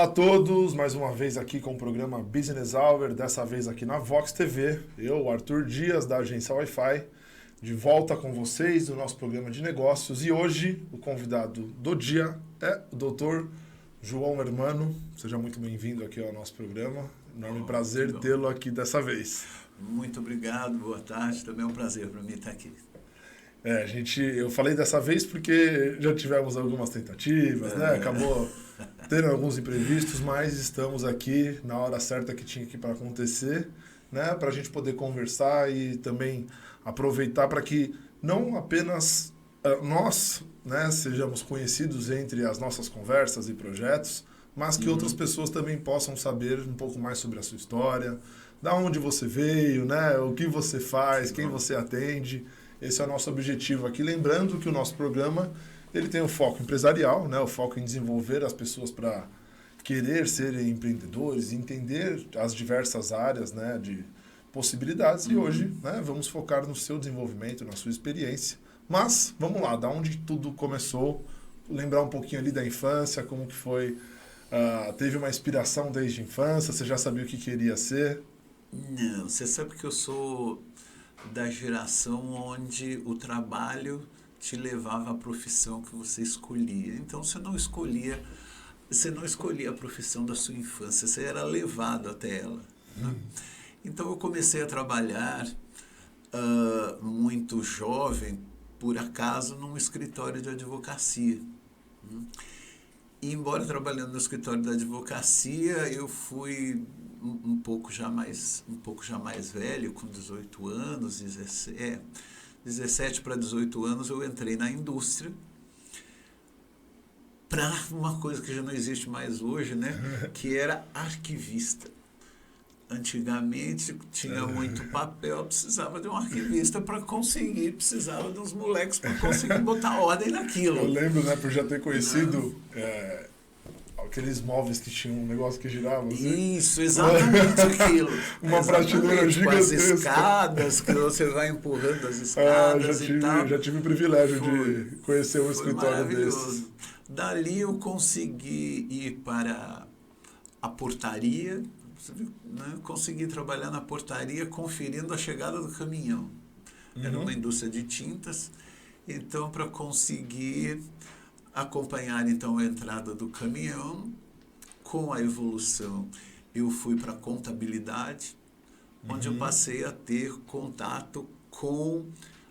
Olá a todos, mais uma vez aqui com o programa Business Hour, dessa vez aqui na Vox TV. Eu, Arthur Dias, da agência Wi-Fi, de volta com vocês no nosso programa de negócios. E hoje o convidado do dia é o Dr. João Hermano. Seja muito bem-vindo aqui ao nosso programa. Enorme prazer tê-lo aqui dessa vez. Muito obrigado, boa tarde. Também é um prazer para mim estar aqui. Eu falei dessa vez porque já tivemos algumas tentativas, né? Acabou tendo alguns imprevistos, mas estamos aqui na hora certa que tinha aqui para acontecer, né? Para a gente poder conversar e também aproveitar para que não apenas nós, né, sejamos conhecidos entre as nossas conversas e projetos, mas que outras pessoas também possam saber um pouco mais sobre a sua história, da onde você veio, né? O que você faz, quem você atende. Esse é o nosso objetivo aqui. Lembrando que o nosso programa ele tem o foco empresarial, né? O foco em desenvolver as pessoas para querer serem empreendedores, entender as diversas áreas, né, de possibilidades. E hoje, né, vamos focar no seu desenvolvimento, na sua experiência. Mas, vamos lá, da onde tudo começou, lembrar um pouquinho ali da infância, como que foi, teve uma inspiração desde a infância, você já sabia o que queria ser? Não, você sabe que eu sou da geração onde o trabalho te levava à profissão que você escolhia. Então você não escolhia a profissão da sua infância, você era levado até ela. Né? Então eu comecei a trabalhar muito jovem, por acaso, num escritório de advocacia. E, embora trabalhando no escritório da advocacia, eu fui um pouco já mais velho, com 18 anos, 17 para 18 anos, eu entrei na indústria para uma coisa que já não existe mais hoje, né? Que era arquivista. Antigamente tinha muito papel, precisava de um arquivista precisava de uns moleques para conseguir botar ordem naquilo. Eu lembro, né, por já ter conhecido aqueles móveis que tinham um negócio que girava. Assim. Isso, exatamente aquilo. Uma prateleira gigantesca. Com as escadas, que você vai empurrando as escadas e tal. Já tive o privilégio de conhecer um escritório desse. Dali eu consegui ir para a portaria, né? Consegui trabalhar na portaria conferindo a chegada do caminhão. Era uma indústria de tintas, então para conseguir acompanhar então a entrada do caminhão, com a evolução eu fui para a contabilidade, onde eu passei a ter contato com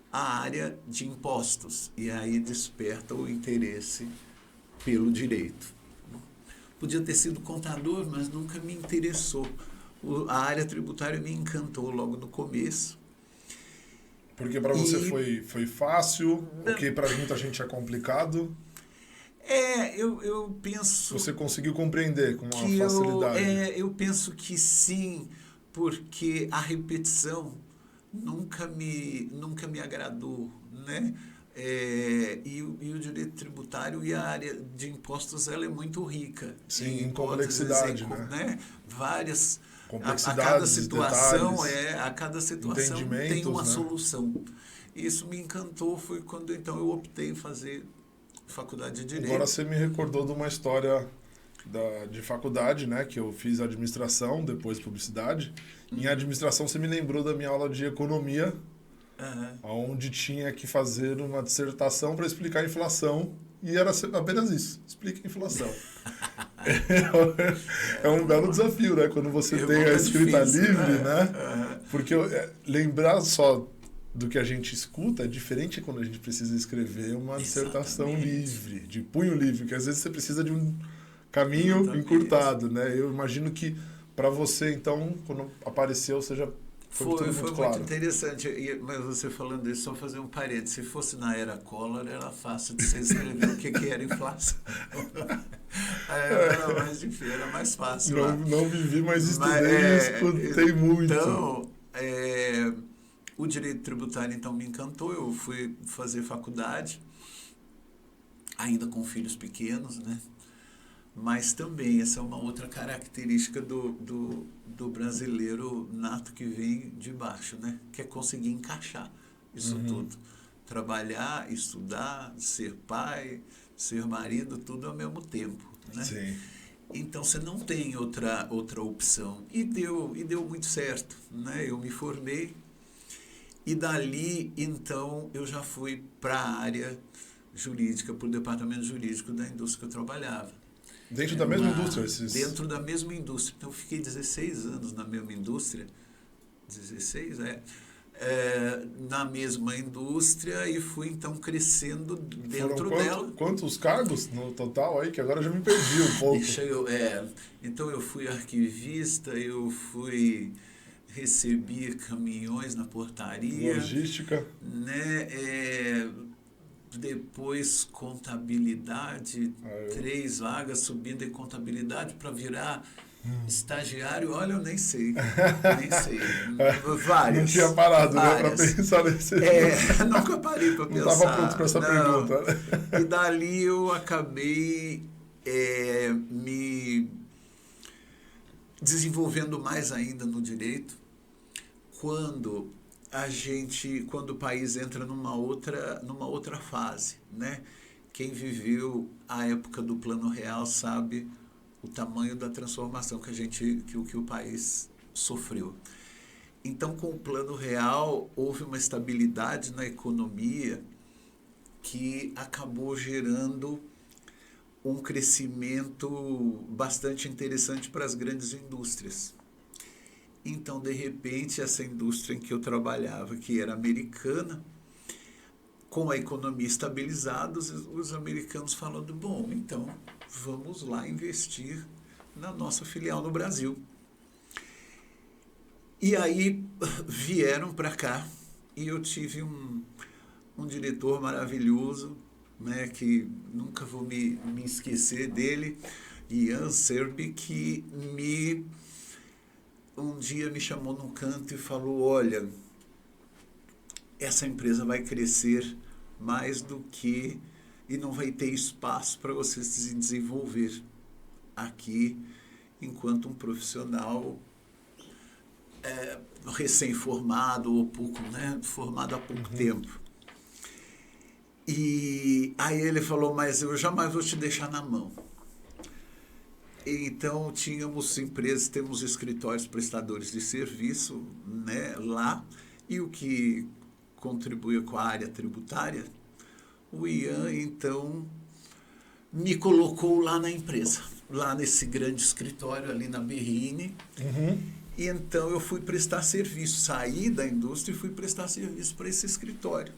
a área de impostos, e aí desperta o interesse pelo direito. Podia ter sido contador, mas nunca me interessou. A área tributária me encantou logo no começo. Porque para você foi fácil, porque para muita gente é complicado. Eu penso... Você conseguiu compreender com uma facilidade. Eu penso que sim, porque a repetição nunca me agradou, né? E o direito tributário e a área de impostos ela é muito rica. Sim, em complexidade, né? Várias... Complexidades, a cada situação tem uma solução. Isso me encantou, foi quando então eu optei em fazer faculdade de Direito. Agora você me recordou de uma história de faculdade, né? Que eu fiz administração, depois publicidade. Em administração você me lembrou da minha aula de economia, onde tinha que fazer uma dissertação para explicar a inflação. E era apenas isso, explica a inflação. É um belo desafio, né? Quando você tem a escrita livre, né? Porque lembrar só do que a gente escuta é diferente quando a gente precisa escrever uma dissertação livre, de punho livre, que às vezes você precisa de um caminho encurtado, né? Eu imagino que para você, então, quando apareceu, foi muito interessante. Mas você falando isso, só fazer um parênteses. Se fosse na era Collor, era fácil de você escrever o que era inflação. Era mais difícil, era mais fácil. Não vivi, mas estudei e escutei muito. Então, o direito tributário, então, me encantou. Eu fui fazer faculdade, ainda com filhos pequenos, né? Mas também, essa é uma outra característica do brasileiro nato que vem de baixo, né? Que é conseguir encaixar isso tudo. Trabalhar, estudar, ser pai, ser marido, tudo ao mesmo tempo, né? Sim. Então você não tem outra opção. E deu muito certo, né? Eu me formei e dali, então, eu já fui para a área jurídica, para o departamento jurídico da indústria que eu trabalhava. Dentro da mesma indústria? Dentro da mesma indústria. Então, eu fiquei 16 anos na mesma indústria. 16, na mesma indústria e fui, então, crescendo dentro dela. Quantos cargos no total aí? Que agora eu já me perdi um pouco. Então, eu fui arquivista, recebi caminhões na portaria. Logística. Né? Depois contabilidade, 3 vagas subindo em contabilidade para virar estagiário. Olha, eu nem sei. Várias. Não tinha parado, né, para pensar nesse... Nunca parei para pensar. Não estava pronto para essa pergunta. E dali eu acabei me desenvolvendo mais ainda no direito, quando o país entra numa outra fase, né? Quem viveu a época do Plano Real sabe o tamanho da transformação que o país sofreu. Então, com o Plano Real, houve uma estabilidade na economia que acabou gerando um crescimento bastante interessante para as grandes indústrias. Então, de repente, essa indústria em que eu trabalhava, que era americana, com a economia estabilizada, os americanos falando, bom, então, vamos lá investir na nossa filial no Brasil. E aí vieram para cá e eu tive um diretor maravilhoso, né, que nunca vou me esquecer dele, Ian Serbi, que um dia me chamou num canto e falou, olha, essa empresa vai crescer mais do que... e não vai ter espaço para você se desenvolver aqui enquanto um profissional recém-formado ou pouco, né, formado há pouco tempo. E aí ele falou, mas eu jamais vou te deixar na mão. Então, temos escritórios prestadores de serviço, né, lá, e o que contribuía com a área tributária, o Ian, então, me colocou lá na empresa, lá nesse grande escritório ali na Berrine. E então eu fui prestar serviço, saí da indústria e fui prestar serviço para esse escritório,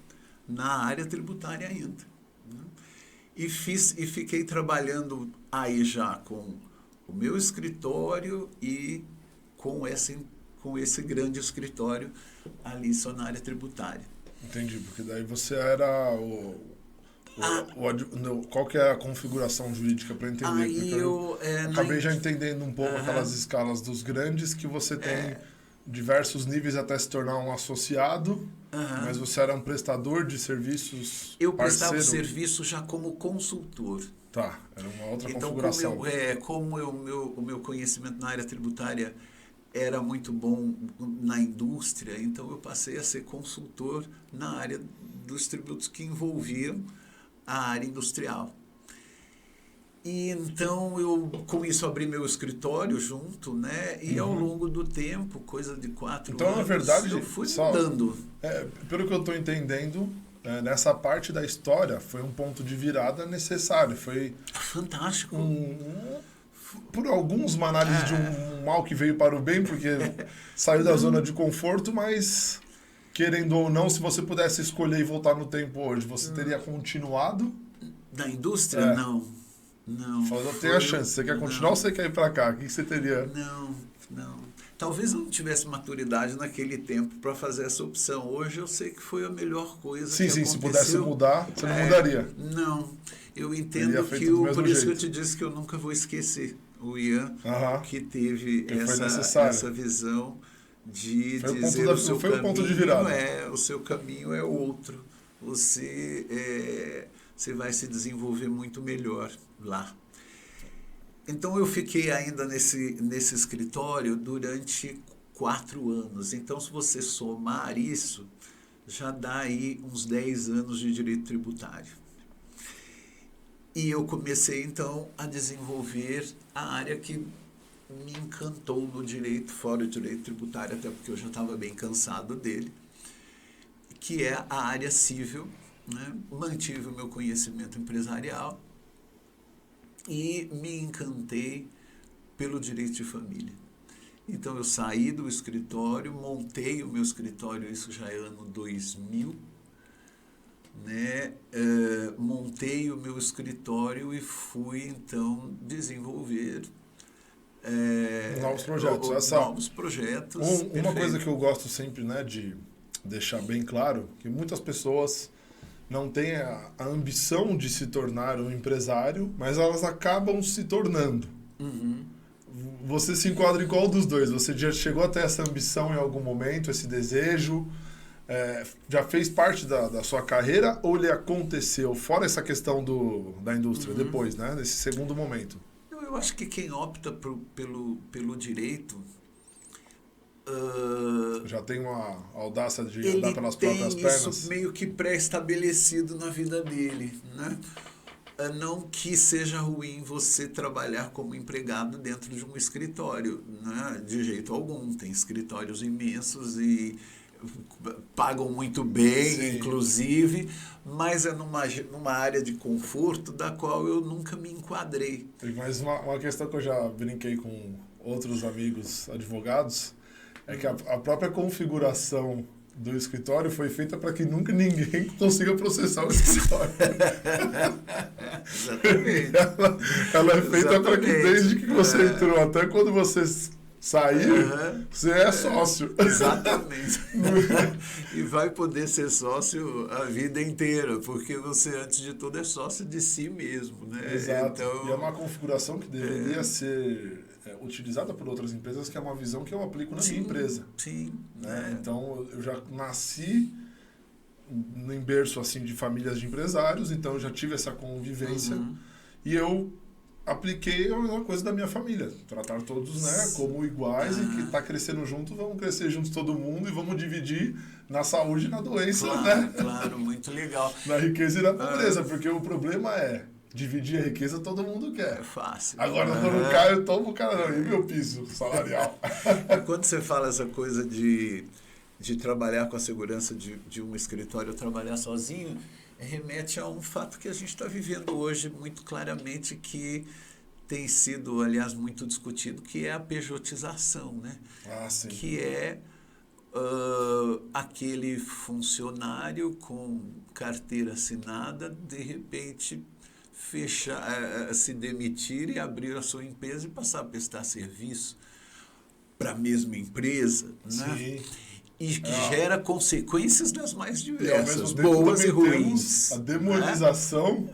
na área tributária ainda. Né? E fiquei trabalhando aí já com o meu escritório e com esse grande escritório ali só na área tributária. Entendi, porque daí você era qual que é a configuração jurídica para entender? Aí porque eu acabei já entendendo um pouco aquelas escalas dos grandes que você tem diversos níveis até se tornar um associado, mas você era um prestador de serviços. Eu prestava serviço já como consultor. Tá, era uma outra então, configuração. Como o meu conhecimento na área tributária era muito bom na indústria, então eu passei a ser consultor na área dos tributos que envolviam a área industrial. E então eu com isso abri meu escritório junto, né? E ao longo do tempo, coisa de 4 anos, então, na verdade, eu fui mudando. Pelo que eu estou entendendo, nessa parte da história foi um ponto de virada necessário. Foi fantástico. Por uma análise de um mal que veio para o bem, porque saiu da zona de conforto, mas querendo ou não, se você pudesse escolher e voltar no tempo hoje, você teria continuado? Na indústria? Não. Falou, tem a chance. Você quer continuar ou você quer ir para cá? O que você teria? Não. Talvez eu não tivesse maturidade naquele tempo para fazer essa opção. Hoje eu sei que foi a melhor coisa que aconteceu. Se pudesse mudar, você não mudaria? Não. Eu entendo que por isso que eu te disse que eu nunca vou esquecer o Ian, que teve essa visão de dizer o seu caminho é outro. Você vai se desenvolver muito melhor lá. Então, eu fiquei ainda nesse escritório durante 4 anos. Então, se você somar isso, já dá aí uns 10 anos de direito tributário. E eu comecei, então, a desenvolver a área que me encantou no direito, fora o direito tributário, até porque eu já estava bem cansado dele, que é a área civil, né? Mantive o meu conhecimento empresarial e me encantei pelo direito de família. Então, eu saí do escritório, montei o meu escritório, isso já é ano 2000, né? Montei o meu escritório e fui, então, desenvolver novos projetos. Novos projetos. Uma coisa que eu gosto sempre, né, de deixar bem claro, que muitas pessoas não têm a ambição de se tornar um empresário, mas elas acabam se tornando. Uhum. Você se enquadra em qual dos dois? Você já chegou a ter essa ambição em algum momento, esse desejo? Já fez parte da sua carreira ou ele aconteceu, fora essa questão da indústria, depois, né, nesse segundo momento? Eu acho que quem opta pelo direito... já tem uma audácia de andar pelas próprias pernas? Ele tem isso meio que pré-estabelecido na vida dele, né? Não que seja ruim você trabalhar como empregado dentro de um escritório, né? De jeito algum. Tem escritórios imensos e pagam muito bem, sim, inclusive, mas é numa área de conforto da qual eu nunca me enquadrei. Mas uma questão que eu já brinquei com outros amigos advogados é que a própria configuração do escritório foi feita para que nunca ninguém consiga processar o escritório. Exatamente. Ela é feita para que desde que você entrou até quando você sair, você é sócio. Exatamente. E vai poder ser sócio a vida inteira, porque você, antes de tudo, é sócio de si mesmo, né? Exato. Então, e é uma configuração que deveria ser utilizada por outras empresas, que é uma visão que eu aplico na minha empresa. Sim. Né? Então, eu já nasci no berço assim, de famílias de empresários, então eu já tive essa convivência e eu apliquei a mesma coisa da minha família. Tratar todos, né, como iguais e que está crescendo junto, vamos crescer juntos todo mundo e vamos dividir na saúde e na doença, claro, né? Claro, muito legal. Na riqueza e na pobreza, porque o problema é dividir a riqueza todo mundo quer. É fácil. Agora, quando eu caio, eu tomo o cara, não, e meu piso salarial? Quando você fala essa coisa de trabalhar com a segurança de um escritório, trabalhar sozinho, remete a um fato que a gente está vivendo hoje muito claramente, que tem sido, aliás, muito discutido, que é a pejotização, né? Ah, sim. Que é aquele funcionário com carteira assinada, de repente se demitir e abrir a sua empresa e passar a prestar serviço para a mesma empresa, né? Sim. E que gera consequências das mais diversas, boas e ruins. A demonização,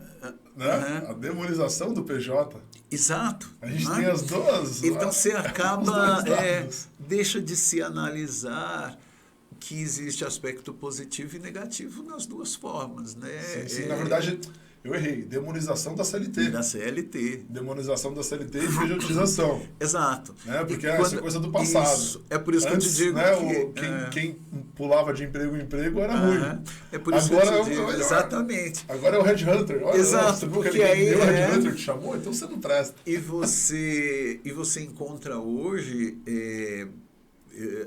né? A demonização do PJ. Exato. A gente tem as duas. Então você acaba, deixa de se analisar que existe aspecto positivo e negativo nas duas formas, né? Sim, na verdade, eu errei. Demonização da CLT. Da CLT. Demonização da CLT e pejotização. Exato. Né? Porque essa coisa do passado. Isso. É por isso Antes, que eu te digo né, quem pulava de emprego em emprego era ruim. É por isso agora que eu te digo. Exatamente. Agora é o headhunter. Olha, exato. Porque aí o headhunter te chamou, então você não presta. E você encontra hoje...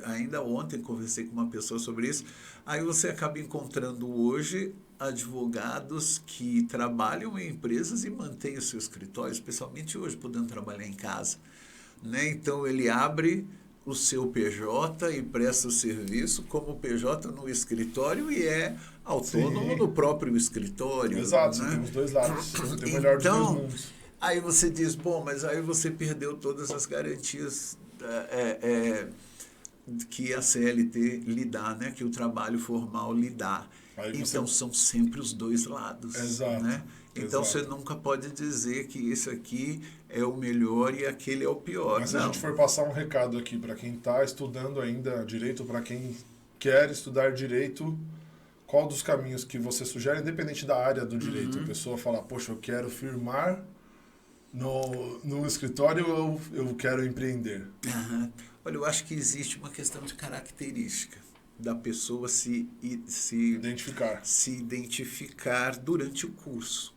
ainda ontem conversei com uma pessoa sobre isso. Aí você acaba encontrando hoje advogados que trabalham em empresas e mantêm o seu escritório, especialmente hoje, podendo trabalhar em casa, né? Então ele abre o seu PJ e presta o serviço como PJ no escritório e é autônomo Sim. no próprio escritório. Exato, né? Tem os dois lados. Tem o melhor dos dois mundos. Aí você diz, mas aí você perdeu todas as garantias que a CLT lhe dá, né? Que o trabalho formal lhe dá. Então, são sempre os dois lados. Exato. Né? Então, você nunca pode dizer que esse aqui é o melhor e aquele é o pior. Mas se a gente for passar um recado aqui para quem está estudando ainda direito, para quem quer estudar direito, qual dos caminhos que você sugere, independente da área do direito? A pessoa fala, poxa, eu quero firmar no escritório ou eu quero empreender? Olha, eu acho que existe uma questão de característica da pessoa se identificar durante o curso.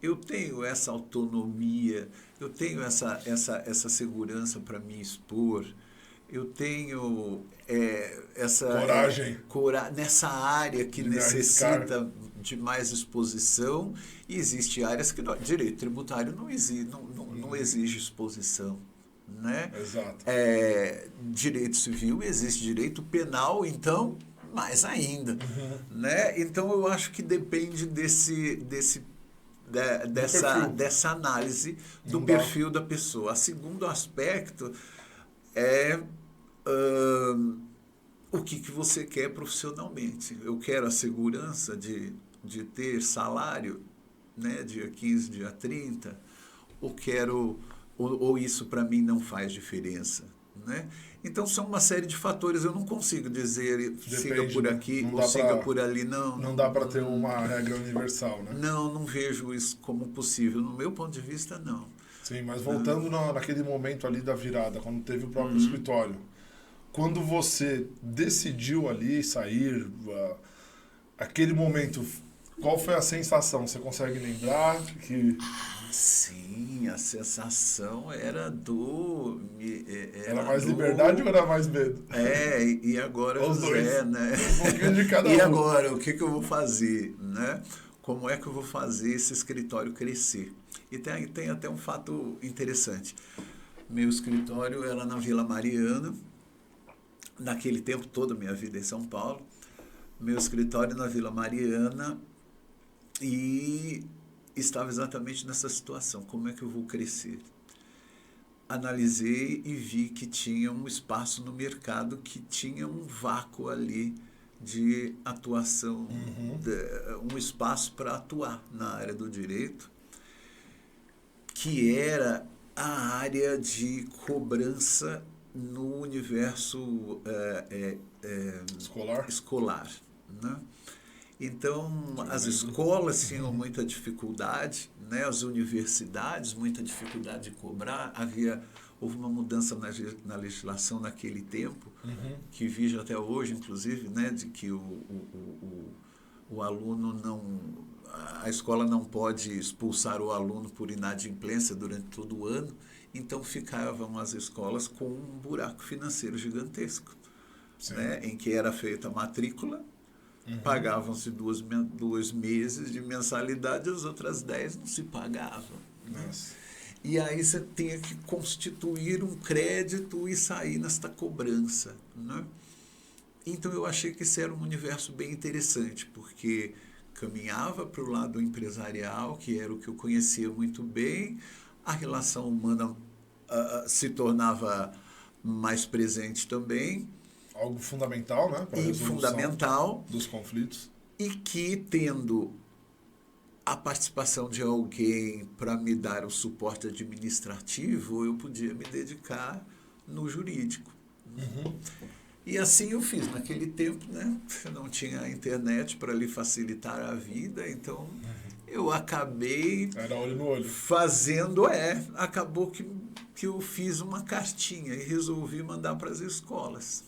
eu tenho essa autonomia, eu tenho essa segurança para me expor, eu tenho essa Coragem nessa área que de me arriscar. necessita de mais exposição, e existe áreas que direito tributário não exige exposição, né? Exato. Direito civil existe, direito penal, então, mais ainda, né? Então, eu acho que depende dessa análise do perfil da pessoa. O segundo aspecto é o que você quer profissionalmente. Eu quero a segurança de ter salário, né, dia 15, dia 30, ou isso para mim não faz diferença, né? Então são uma série de fatores, eu não consigo dizer siga por aqui ou siga por ali, não dá para ter uma regra universal, né? Não vejo isso como possível, no meu ponto de vista não. Sim, mas voltando naquele momento ali da virada, quando teve o próprio escritório, quando você decidiu ali sair, aquele momento, qual foi a sensação? Você consegue lembrar que... Sim, a sensação era Era mais liberdade ou era mais medo? E agora, Os José, dois. né? Um pouquinho de cada E um. agora, o que eu vou fazer, né? Como é que eu vou fazer esse escritório crescer? E tem até um fato interessante. Meu escritório era na Vila Mariana, naquele tempo, toda a minha vida em São Paulo. Meu escritório na Vila Mariana, e estava exatamente nessa situação. Como é que eu vou crescer? Analisei e vi que tinha um espaço no mercado, que tinha um vácuo ali de atuação, um espaço para atuar na área do direito, que era a área de cobrança no universo escolar, né? Então, as escolas tinham muita dificuldade, né? As universidades, muita dificuldade de cobrar. Houve uma mudança na legislação naquele tempo, que vige até hoje, inclusive, né? De que o aluno a escola não pode expulsar o aluno por inadimplência durante todo o ano, então ficavam as escolas com um buraco financeiro gigantesco, né? Em que era feita a matrícula, pagavam-se 2 meses de mensalidade, as outras 10 não se pagavam. Né? E aí você tinha que constituir um crédito e sair nesta cobrança. Né? Então eu achei que esse era um universo bem interessante, porque caminhava para o lado empresarial, que era o que eu conhecia muito bem, a relação humana se tornava mais presente também. Algo fundamental, né? Para a resolução dos conflitos. E que, tendo a participação de alguém para me dar o suporte administrativo, eu podia me dedicar no jurídico. E assim eu fiz. Naquele tempo, né, não tinha internet para lhe facilitar a vida, então eu acabei era olho no olho. Acabou que eu fiz uma cartinha e resolvi mandar para as escolas.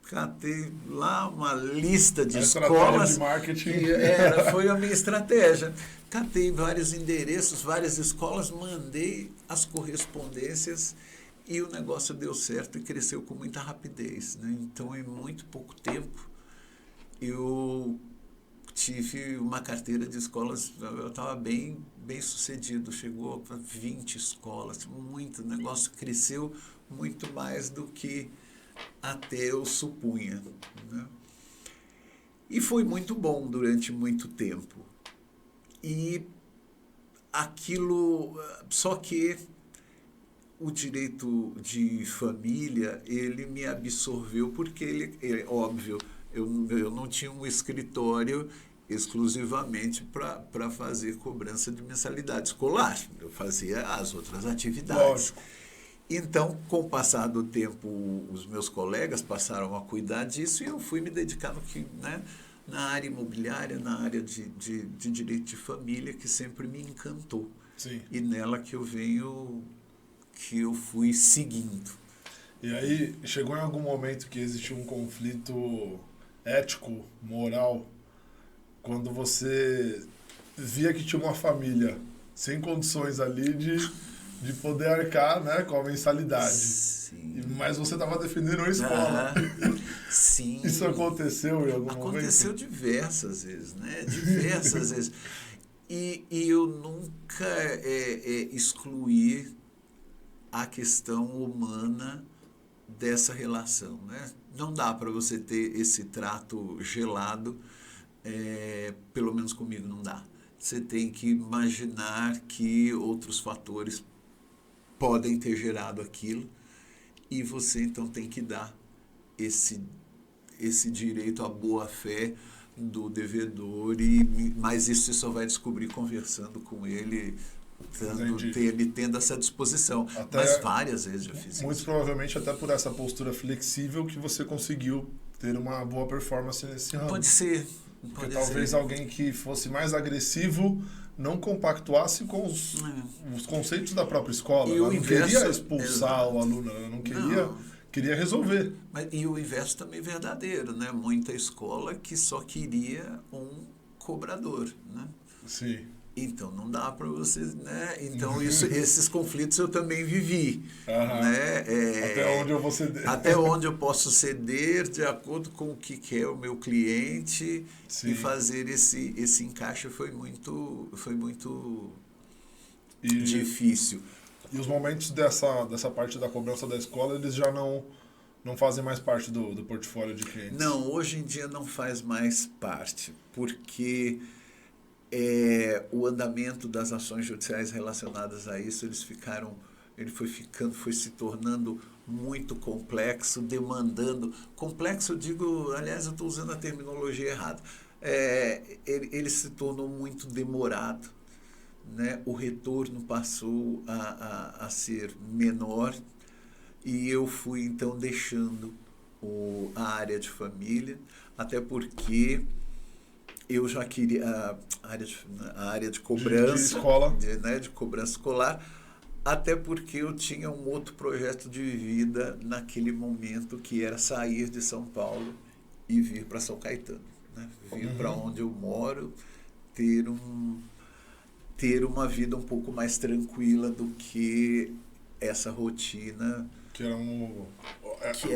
Catei lá uma lista de escolas. De marketing. Foi a minha estratégia. Catei vários endereços, várias escolas, mandei as correspondências e o negócio deu certo e cresceu com muita rapidez. Né? Então, em muito pouco tempo, eu tive uma carteira de escolas, eu estava bem sucedido, chegou para 20 escolas, muito, o negócio cresceu muito mais do que até eu supunha. Né? E foi muito bom durante muito tempo. E aquilo, só que o direito de família, ele me absorveu, porque ele óbvio, eu não tinha um escritório exclusivamente para fazer cobrança de mensalidade escolar. Eu fazia as outras atividades. Lógico. Então, com o passar do tempo, os meus colegas passaram a cuidar disso e eu fui me dedicando na área imobiliária, na área de direito de família, que sempre me encantou. Sim. E nela que eu fui seguindo. E aí, chegou em algum momento que existiu um conflito ético, moral, quando você via que tinha uma família sem condições ali de poder arcar, né, com a mensalidade. Sim. Mas você estava defendendo a escola. Sim. Isso aconteceu em algum momento? Aconteceu diversas vezes, né? Diversas vezes. E eu nunca excluí a questão humana dessa relação, né? Não dá para você ter esse trato gelado, pelo menos comigo não dá. Você tem que imaginar que outros fatores podem ter gerado aquilo e você então tem que dar esse direito à boa-fé do devedor, mas isso você só vai descobrir conversando com ele, ele tendo essa disposição. Mas várias vezes já fiz isso. Muito provavelmente até por essa postura flexível que você conseguiu ter uma boa performance nesse ramo. Pode ser. Porque talvez alguém que fosse mais agressivo não compactuasse com os conceitos da própria escola. Ela não queria expulsar o aluno, ela não queria resolver. E o inverso também é verdadeiro, né? Muita escola que só queria um cobrador, né? Sim. Então, não dá para você, né? Então, esses conflitos eu também vivi, né? Até onde eu vou ceder. Até onde eu posso ceder de acordo com o que quer o meu cliente. Sim. E fazer esse encaixe foi muito difícil. E os momentos dessa parte da cobrança da escola, eles já não fazem mais parte do portfólio de clientes? Não, hoje em dia não faz mais parte, porque o andamento das ações judiciais relacionadas a isso, foi se tornando muito complexo, demandando... Complexo, eu digo, aliás, eu estou usando a terminologia errada. Ele se tornou muito demorado, né? O retorno passou a ser menor e eu fui, então, deixando a área de família, até porque... eu já queria a área de cobrança, de escola. De cobrança escolar, até porque eu tinha um outro projeto de vida naquele momento, que era sair de São Paulo e vir para São Caetano, né? Vir para onde eu moro, ter uma vida um pouco mais tranquila do que essa rotina que era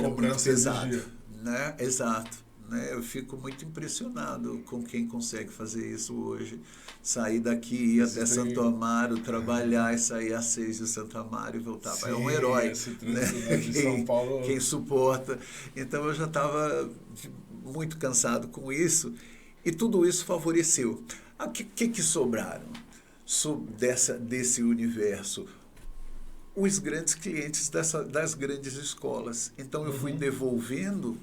muito pesada, né? Exato. Né? Eu fico muito impressionado com quem consegue fazer isso hoje. Sair daqui, ir até Santo Amaro, trabalhar e sair às 6 de Santo Amaro e voltar. Sim, é um herói. Né? De São Paulo... quem suporta. Então eu já estava muito cansado com isso e tudo isso favoreceu. O que sobraram desse universo? Os grandes clientes das grandes escolas. Então eu fui devolvendo...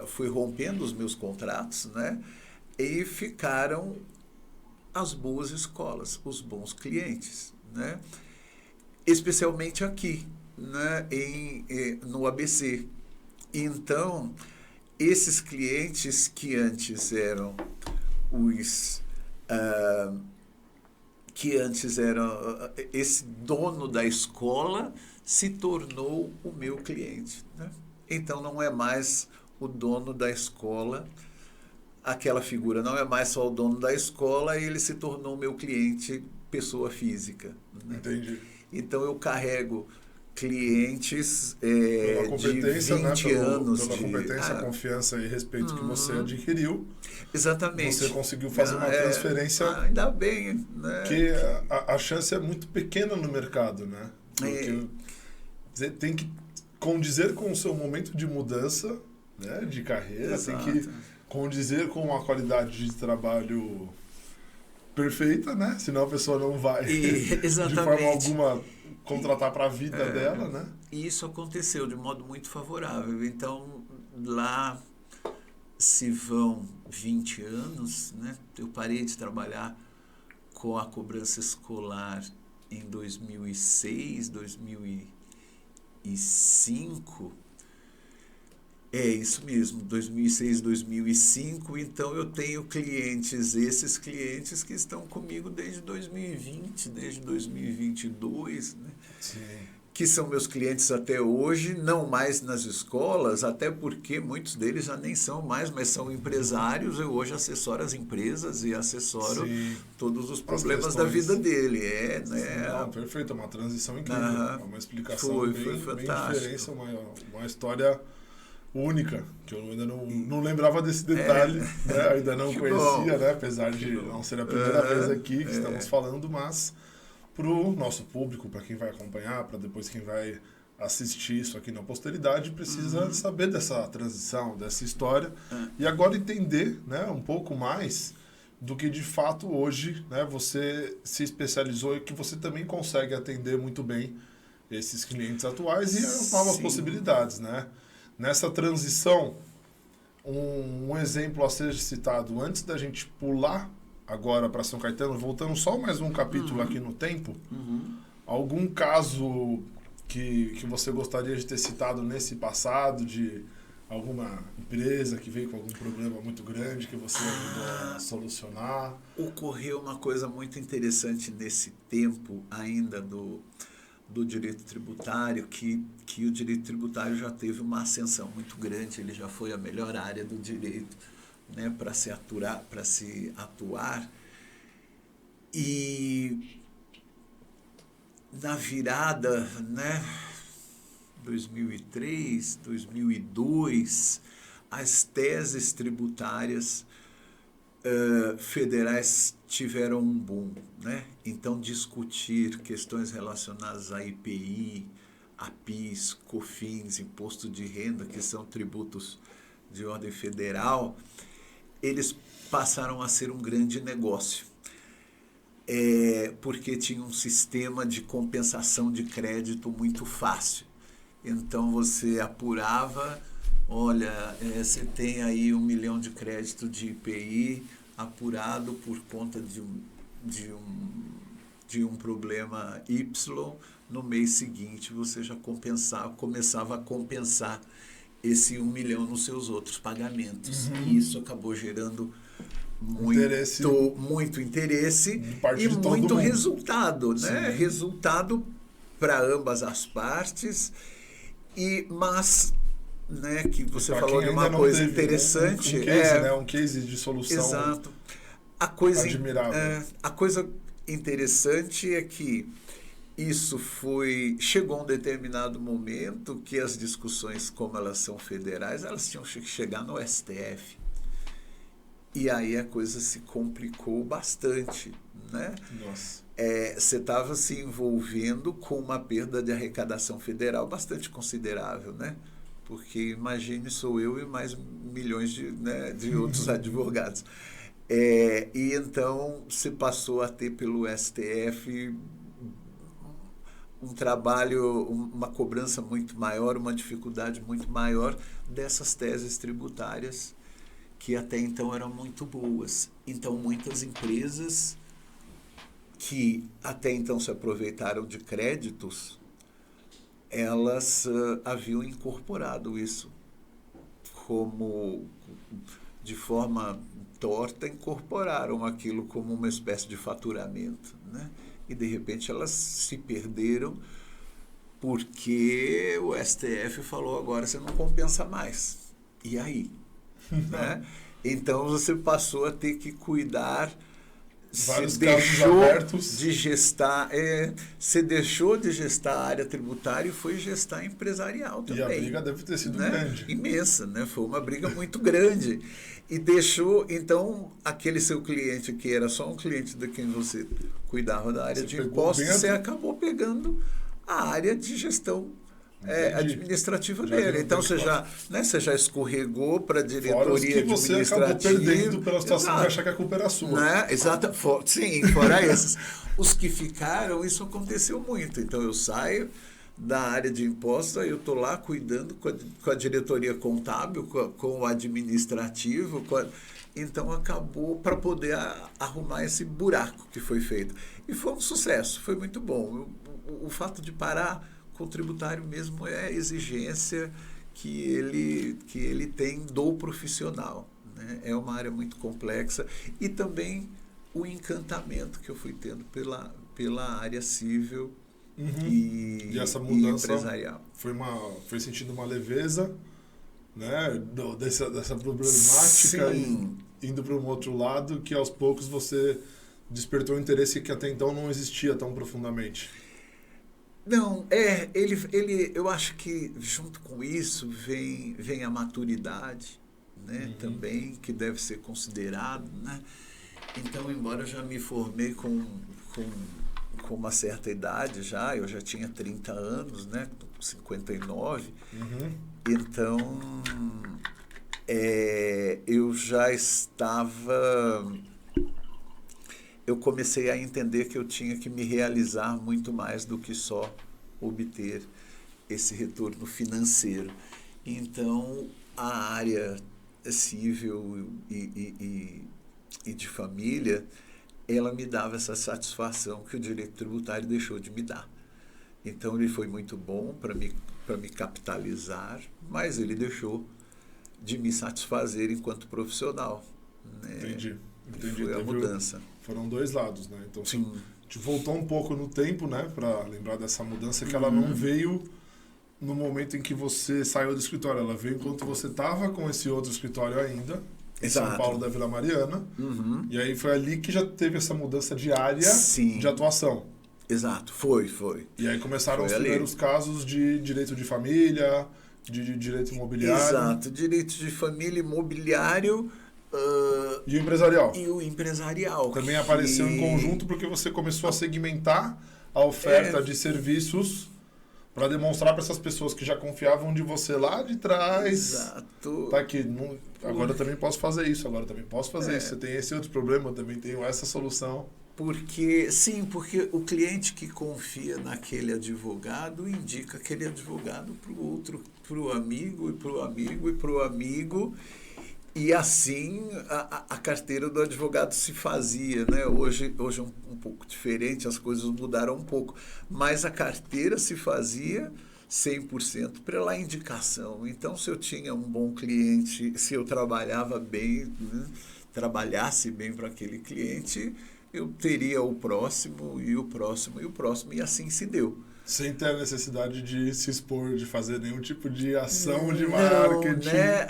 fui rompendo os meus contratos, né? E ficaram as boas escolas, os bons clientes, né? Especialmente aqui, né? No ABC. Então, esses clientes que antes eram esse dono da escola se tornou o meu cliente, né? Então, não é mais o dono da escola, aquela figura não é mais só o dono da escola, ele se tornou meu cliente, pessoa física. Né? Entendi. Então eu carrego clientes de 20 anos. Pela competência, confiança e respeito que você adquiriu. Exatamente. Você conseguiu fazer uma transferência. Ainda bem. Né? Que a chance é muito pequena no mercado, né? Porque você tem que condizer com o seu momento de mudança, né, de carreira. Exato. Tem que condizer com uma qualidade de trabalho perfeita, né? Senão a pessoa não vai, de forma alguma, contratar para a vida dela, né? E isso aconteceu de modo muito favorável. Então, lá se vão 20 anos, né? Eu parei de trabalhar com a cobrança escolar em 2006, 2005. É isso mesmo, 2006, 2005. Então eu tenho esses clientes que estão comigo desde 2020, desde 2022, né? Sim. que são meus clientes até hoje, não mais nas escolas, até porque muitos deles já nem são mais, mas são empresários. Eu hoje assessoro as empresas e assessoro todos os problemas da vida dele. Né? Não, perfeito, é uma transição incrível, é uma explicação foi bem fantástico. diferente, uma história única, que eu ainda não lembrava desse detalhe, né? Ainda não conhecia, né? Apesar de não ser a primeira vez aqui que estamos falando, mas para o nosso público, para quem vai acompanhar, para depois quem vai assistir isso aqui na posteridade, precisa saber dessa transição, dessa história, e agora entender, né, um pouco mais do que de fato hoje, né, você se especializou e que você também consegue atender muito bem esses clientes atuais e as novas possibilidades, né? Nessa transição, um exemplo a ser citado antes da gente pular agora para São Caetano, voltando só mais um capítulo aqui no tempo, algum caso que você gostaria de ter citado nesse passado, de alguma empresa que veio com algum problema muito grande que você ajudou a solucionar? Ocorreu uma coisa muito interessante nesse tempo ainda do direito tributário, que o direito tributário já teve uma ascensão muito grande, ele já foi a melhor área do direito, né, para se atuar. E na virada, né, 2003, 2002, as teses tributárias federais tiveram um boom, né? Então, discutir questões relacionadas a IPI, a PIS, COFINS, imposto de renda, que são tributos de ordem federal, eles passaram a ser um grande negócio, porque tinha um sistema de compensação de crédito muito fácil. Então, você apurava, olha, você tem aí 1 milhão de crédito de IPI apurado por conta de um problema Y, no mês seguinte você já começava a compensar esse 1 milhão nos seus outros pagamentos. E isso acabou gerando muito interesse e muito resultado, né? Resultado para ambas as partes, mas, né, que você falou de uma coisa interessante. Um case de solução. Exato. Admirável. A coisa interessante é que isso chegou a um determinado momento que as discussões, como elas são federais, elas tinham que chegar no STF. E aí a coisa se complicou bastante, né? Nossa. Você estava se envolvendo com uma perda de arrecadação federal bastante considerável, né? Porque imagine, sou eu e mais milhões de outros advogados. E então se passou a ter pelo STF um trabalho, uma cobrança muito maior, uma dificuldade muito maior dessas teses tributárias que até então eram muito boas. Então muitas empresas que até então se aproveitaram de créditos, elas haviam incorporado isso como, de forma torta, incorporaram aquilo como uma espécie de faturamento, né? E de repente elas se perderam porque o STF falou: agora você não compensa mais. E aí? Né? Então você passou a ter que cuidar. Vários casos abertos. Você deixou de gestar a área tributária e foi gestar empresarial também. E a briga deve ter sido grande. Imensa, né? Foi uma briga muito grande. E deixou, então, aquele seu cliente que era só um cliente de quem você cuidava da área de impostos, você acabou pegando a área de gestão administrativa dele. Então você já escorregou para a diretoria administrativa. Você acabou perdendo pela situação de achar que a culpa era sua. Né? Exato. Sim, fora esses. Os que ficaram, isso aconteceu muito. Então eu saio da área de impostos, aí eu estou lá cuidando com a diretoria contábil, com o administrativo. Então acabou para poder arrumar esse buraco que foi feito. E foi um sucesso, foi muito bom. O fato de parar com o tributário mesmo é a exigência que ele tem do profissional, né? É uma área muito complexa. E também o encantamento que eu fui tendo pela área civil, e essa mudança empresarial. Foi sentindo uma leveza, né, dessa problemática indo para um outro lado, que aos poucos você despertou um interesse que até então não existia tão profundamente. Não, eu acho que junto com isso vem a maturidade, né, também, que deve ser considerado, né? Então, embora eu já me formei com uma certa idade eu já tinha 30 anos, né, 59, então eu já eu comecei a entender que eu tinha que me realizar muito mais do que só obter esse retorno financeiro. Então, a área civil e de família, ela me dava essa satisfação que o direito tributário deixou de me dar. Então, ele foi muito bom para me capitalizar, mas ele deixou de me satisfazer enquanto profissional, né? Entendi. Foi a mudança. Foram dois lados, né? Então, sim, a gente voltou um pouco no tempo, né, para lembrar dessa mudança, que ela não veio no momento em que você saiu do escritório, ela veio enquanto você estava com esse outro escritório ainda, em São Paulo da Vila Mariana, e aí foi ali que já teve essa mudança diária de atuação. Exato, foi. E aí começaram os primeiros casos de direito de família, de direito imobiliário. Exato, direito de família, imobiliário... E o empresarial. E o empresarial. Também apareceu em conjunto porque você começou a segmentar a oferta de serviços para demonstrar para essas pessoas que já confiavam de você lá de trás. Exato. Tá aqui, agora eu também posso fazer isso, agora eu também posso fazer isso. Você tem esse outro problema, eu também tenho essa solução. Porque o cliente que confia naquele advogado indica aquele advogado para o outro, para o amigo, e para o amigo, e para o amigo. E assim a carteira do advogado se fazia, né? Hoje é um pouco diferente, as coisas mudaram um pouco. Mas a carteira se fazia 100% pela indicação. Então, se eu tinha um bom cliente, se eu trabalhava bem, né? Trabalhasse bem para aquele cliente, eu teria o próximo, e o próximo, e o próximo, e assim se deu. Sem ter a necessidade de se expor, de fazer nenhum tipo de ação de marketing. Né?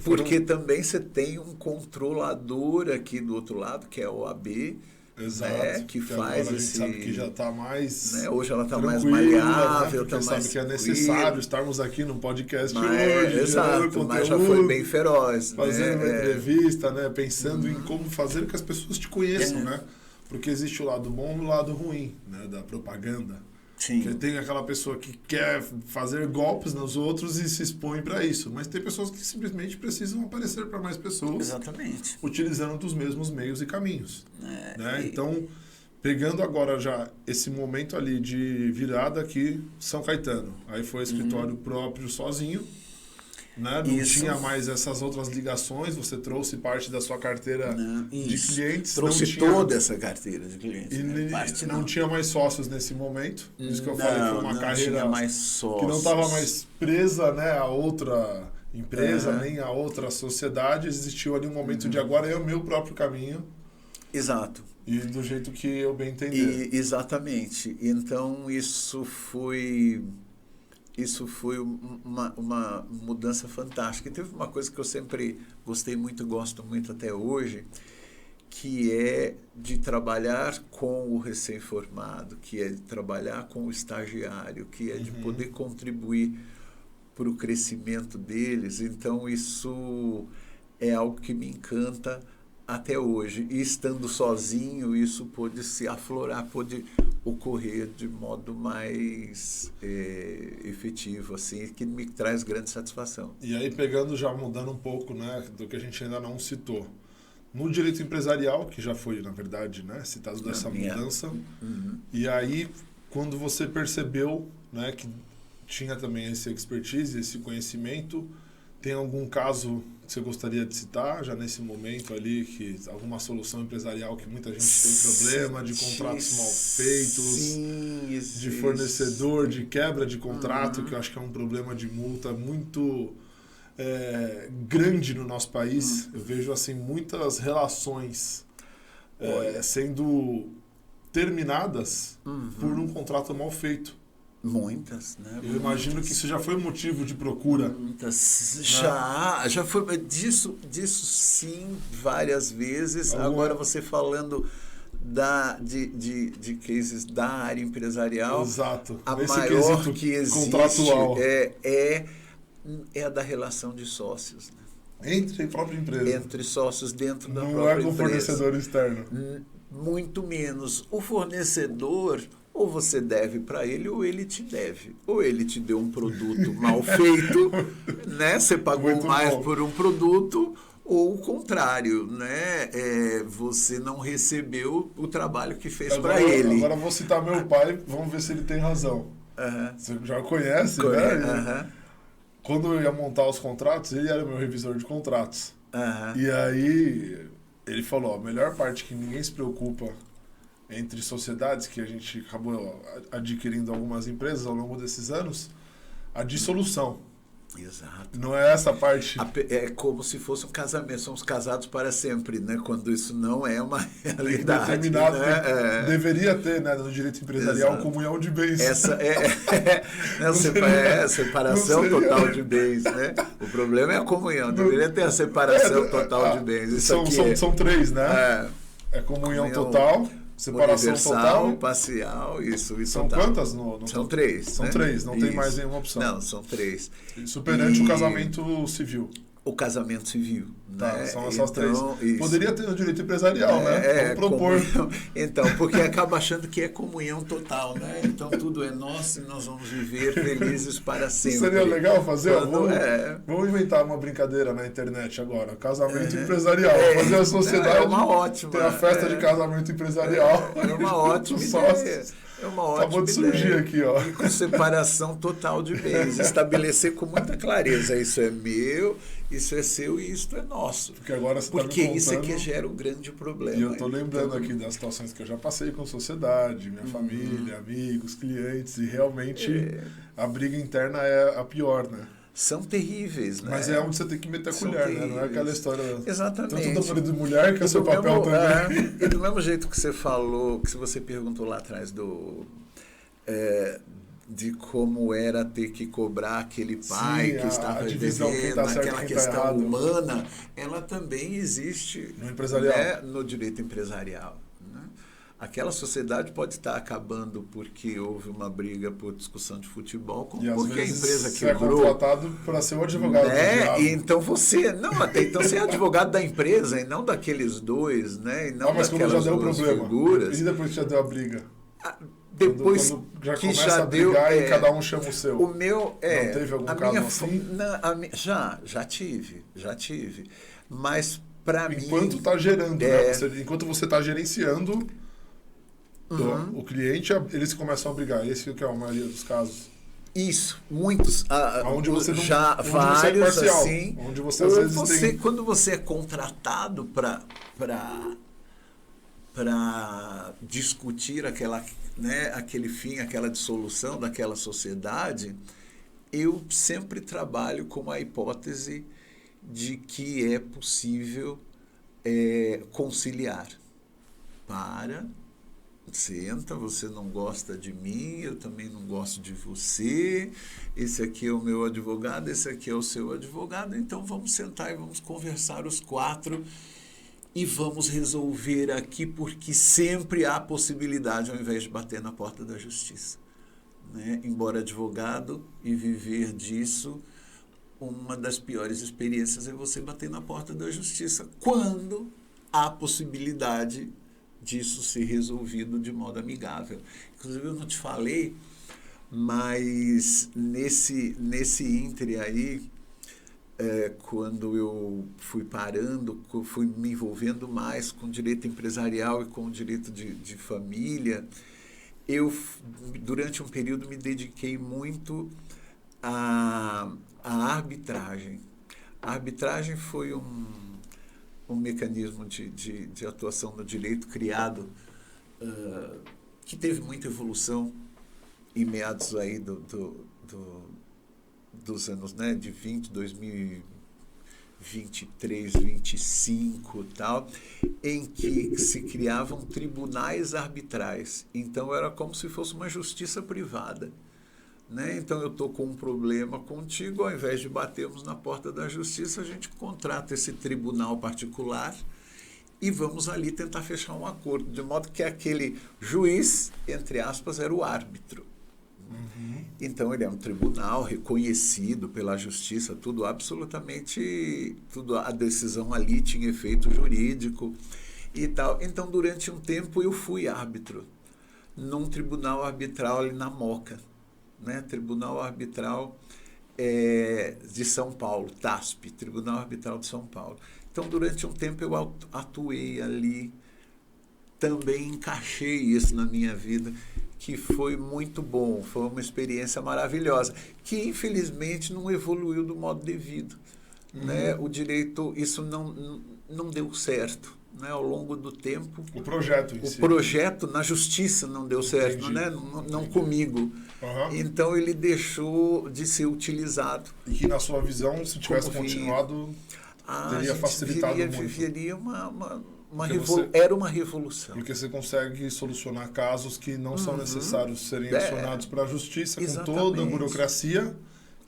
Porque também você tem um controlador aqui do outro lado, que é a OAB. Exato. Né? Que faz agora a gente sabe que já está mais... Né? Hoje ela está mais maleável. Né? Porque sabe que é necessário estarmos aqui no podcast hoje. Exato, mas já foi bem feroz. Fazendo uma entrevista, né? Pensando em como fazer com que as pessoas te conheçam, né? Porque existe o lado bom e o lado ruim, né? Da propaganda. Sim. Porque tem aquela pessoa que quer fazer golpes nos outros e se expõe para isso. Mas tem pessoas que simplesmente precisam aparecer para mais pessoas. Exatamente. Utilizando dos mesmos meios e caminhos. Né? Então, pegando agora já esse momento ali de virada aqui, São Caetano. Aí foi escritório próprio sozinho. Né? Não tinha mais essas outras ligações, você trouxe parte da sua carteira de clientes. Trouxe toda essa carteira de clientes. E não tinha mais sócios nesse momento. Isso que eu falei, foi uma carreira que não estava mais presa, né, a outra empresa, nem a outra sociedade. Existiu ali um momento de agora é o meu próprio caminho. Exato. E do jeito que eu bem entender. Exatamente. Então, isso foi uma mudança fantástica. E teve uma coisa que eu sempre gostei muito, gosto muito até hoje, que é de trabalhar com o recém-formado, que é de trabalhar com o estagiário, que é de poder contribuir para o crescimento deles. Então, isso é algo que me encanta até hoje. E estando sozinho, isso pôde se aflorar, pôde ocorrer de modo mais efetivo, assim, que me traz grande satisfação. E aí, pegando, já mudando um pouco, né, do que a gente ainda não citou. No direito empresarial, que já foi, na verdade, né, citado dessa mudança, e aí, quando você percebeu, né, que tinha também esse expertise, esse conhecimento, tem algum caso que você gostaria de citar, já nesse momento ali, que alguma solução empresarial que muita gente tem problema, de contratos mal feitos, de fornecedor, de quebra de contrato, que eu acho que é um problema de multa muito grande no nosso país. Eu vejo assim muitas relações sendo terminadas por um contrato mal feito. Muitas, né? Eu imagino que isso já foi motivo de procura. Muitas. Já foi. Disso sim, várias vezes. Agora você falando de cases da área empresarial. Exato. A Nesse maior que existe contratual. é a da relação de sócios. Né? Entre a própria empresa. Entre sócios dentro da Não própria é com o empresa. fornecedor externo. Muito menos. O fornecedor, ou você deve para ele, ou ele te deve. Ou ele te deu um produto mal feito, né? Você pagou Muito mais bom. por um produto, ou o contrário, né? Você não recebeu o trabalho que fez para ele. Agora eu vou citar meu pai, vamos ver se ele tem razão. Você já o conhece, né? Quando eu ia montar os contratos, ele era meu revisor de contratos. E aí ele falou, a melhor parte que ninguém se preocupa entre sociedades, que a gente acabou adquirindo algumas empresas ao longo desses anos, a dissolução. Exato. Não é essa parte... É como se fosse um casamento, somos casados para sempre, né? Quando isso não é uma realidade. Determinado, né? Deveria ter, né, no direito empresarial, Exato. Comunhão de bens. Essa separação total de bens, né? O problema é a comunhão, deveria ter a separação total de bens. Isso são três, né? É comunhão total, separação universal, total. parcial, isso São total. quantas? São três. São né? três, não tem mais nenhuma opção. Não, são três. Isso perante o casamento civil. O casamento civil. Tá, né? são essas então, três. Poderia ter no direito empresarial, né? Vamos propor. Então, porque acaba achando que é comunhão total, né? Então tudo é nosso e nós vamos viver felizes para sempre. Seria legal fazer? Vamos inventar uma brincadeira na internet agora. Casamento empresarial. Fazer a sociedade. É uma ótima. Ter a festa de casamento empresarial. É uma ótima ideia. É uma ótima Acabou de surgir ideia. aqui, ó. E com separação total de bens. Estabelecer com muita clareza. Isso é meu, isso é seu e isso é nosso. Porque agora você Porque tá me isso é contando, que gera o grande problema. E eu tô lembrando aqui das situações que eu já passei com sociedade, minha família, amigos, clientes, e realmente a briga interna é a pior, né? São terríveis, né? Mas é onde você tem que meter a colher, né? Não é aquela história... Exatamente. Tanto do marido e mulher, que é seu papel também. E do mesmo jeito que você falou, que você perguntou lá atrás de como era ter que cobrar aquele pai que estava devendo, aquela questão humana, ela também existe no empresarial, né? No direito empresarial. Aquela sociedade pode estar acabando porque houve uma briga por discussão de futebol, como porque a empresa quebrou. Você é contratado para ser o advogado do diabo. Então até então você é advogado da empresa e não daqueles dois, né? E não mas quando já deu o problema, figuras. E depois que já deu a briga? Depois quando já que começa já a brigar deu, e cada um chama o seu. O meu não teve algum caso assim? Já tive. Mas para mim, enquanto está gerando, né? Enquanto você está gerenciando o cliente, eles começam a brigar. Esse que é a maioria dos casos. Isso, muitos. Onde você não, já onde vários você é parcial, assim. Onde você às vezes tem... Quando você é contratado para discutir aquele fim, aquela dissolução daquela sociedade, eu sempre trabalho com a hipótese de que é possível conciliar. Senta, você não gosta de mim, eu também não gosto de você, esse aqui é o meu advogado, esse aqui é o seu advogado, então vamos sentar e vamos conversar os quatro e vamos resolver aqui, porque sempre há possibilidade, ao invés de bater na porta da justiça. Né? Embora advogado e viver disso, uma das piores experiências é você bater na porta da justiça, quando há possibilidade disso ser resolvido de modo amigável. Inclusive, eu não te falei, mas nesse íntere aí, quando eu fui fui me envolvendo mais com direito empresarial e com direito de família, eu, durante um período, me dediquei muito à arbitragem. A arbitragem foi um mecanismo de atuação no direito criado, que teve muita evolução em meados aí dos anos, né, de 20, 23, 25 tal, em que se criavam tribunais arbitrais. Então era como se fosse uma justiça privada. Né? Então eu estou com um problema contigo, ao invés de batermos na porta da justiça, a gente contrata esse tribunal particular e vamos ali tentar fechar um acordo, de modo que aquele juiz, entre aspas, era o árbitro. Uhum. Então ele é um tribunal reconhecido pela justiça, tudo absolutamente, tudo, a decisão ali tinha efeito jurídico e tal. Então durante um tempo eu fui árbitro num tribunal arbitral ali na Moca, né? Tribunal Arbitral de São Paulo, TASP, Tribunal Arbitral de São Paulo. Então durante um tempo eu atuei ali, também encaixei isso na minha vida, que foi muito bom, foi uma experiência maravilhosa, que infelizmente não evoluiu do modo devido. Né? O direito, isso não deu certo. Né? Ao longo do tempo, o projeto em o si. projeto na justiça não deu certo. Entendi. Né? Não comigo. Uhum. Então ele deixou de ser utilizado. E que na sua visão, se tivesse continuado, teria facilitado muito. Viveria era uma revolução. Porque você consegue solucionar casos que não são necessários serem acionados para a justiça, com toda a burocracia,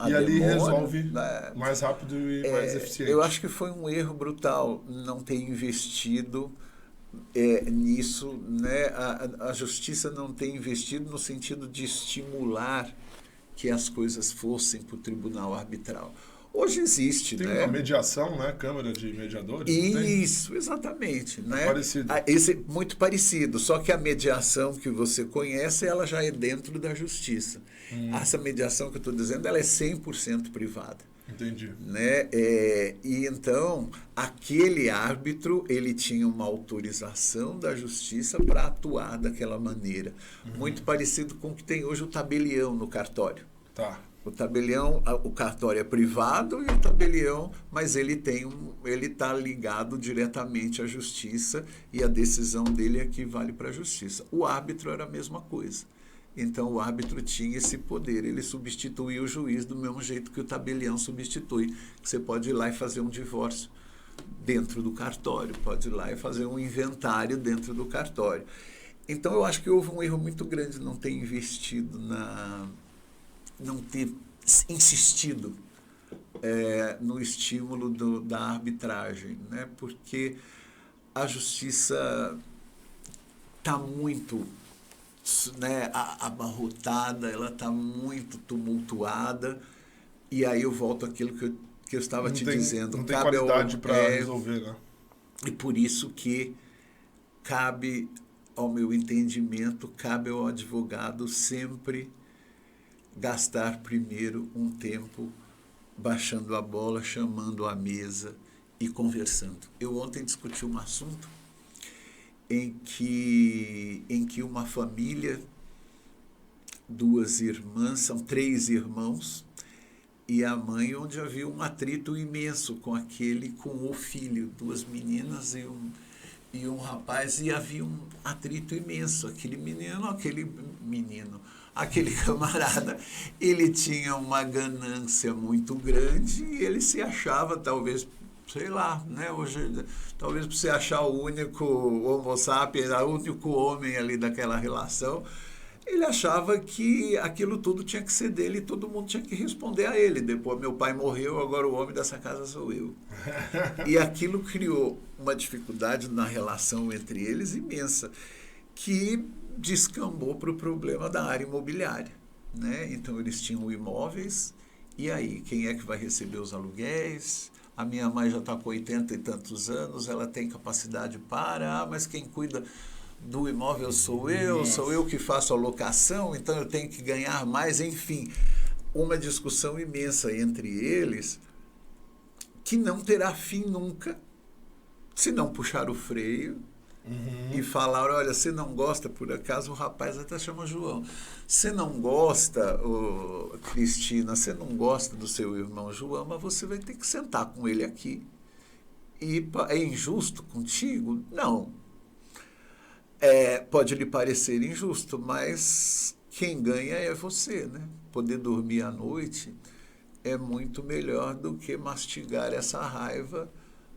e ali resolve mais rápido e mais eficiente. Eu acho que foi um erro brutal não ter investido nisso, né? A justiça não ter investido no sentido de estimular que as coisas fossem para o tribunal arbitral. Hoje existe, tem uma mediação, né? Câmara de mediadores. Isso, exatamente. Né? Parecido. Muito parecido, só que a mediação que você conhece, ela já é dentro da justiça. Essa mediação que eu estou dizendo, ela é 100% privada. Entendi. Né? E então, aquele árbitro, ele tinha uma autorização da justiça para atuar daquela maneira. Muito parecido com o que tem hoje o tabelião no cartório. Tá. O tabelião, o cartório é privado e o tabelião, mas ele está ligado diretamente à justiça e a decisão dele é que vale para a justiça. O árbitro era a mesma coisa. Então o árbitro tinha esse poder, ele substituía o juiz do mesmo jeito que o tabelião substitui. Você pode ir lá e fazer um divórcio dentro do cartório, pode ir lá e fazer um inventário dentro do cartório. Então eu acho que houve um erro muito grande não ter investido não ter insistido no estímulo da arbitragem, né? Porque a justiça está muito, né, abarrotada, ela está muito tumultuada, e aí eu volto àquilo que eu estava dizendo. Não tem qualidade para resolver, né? E por isso que cabe, ao meu entendimento, cabe ao advogado sempre gastar primeiro um tempo baixando a bola, chamando à mesa e conversando. Eu ontem discuti um assunto em que uma família, 2 irmãs, são 3 irmãos, e a mãe, onde havia um atrito imenso com o filho, 2 meninas e um rapaz, e havia um atrito imenso. Aquele camarada, ele tinha uma ganância muito grande e ele se achava, talvez, sei lá, né? Hoje, talvez para você achar o único homo sapiens, o único homem ali daquela relação, ele achava que aquilo tudo tinha que ser dele e todo mundo tinha que responder a ele. Depois, meu pai morreu, agora o homem dessa casa sou eu. E aquilo criou uma dificuldade na relação entre eles imensa, que descambou para o problema da área imobiliária. Né? Então, eles tinham imóveis, e aí, quem é que vai receber os aluguéis? A minha mãe já está com 80 e tantos anos, ela tem capacidade mas quem cuida do imóvel sou eu que faço a locação, então eu tenho que ganhar mais, enfim. Uma discussão imensa entre eles, que não terá fim nunca, se não puxar o freio, e falar, olha, você não gosta, por acaso o rapaz até chama João, você não gosta, Cristina, você não gosta do seu irmão João, mas você vai ter que sentar com ele aqui. E é injusto contigo? Não. Pode lhe parecer injusto, mas quem ganha é você, né? Poder dormir à noite é muito melhor do que mastigar essa raiva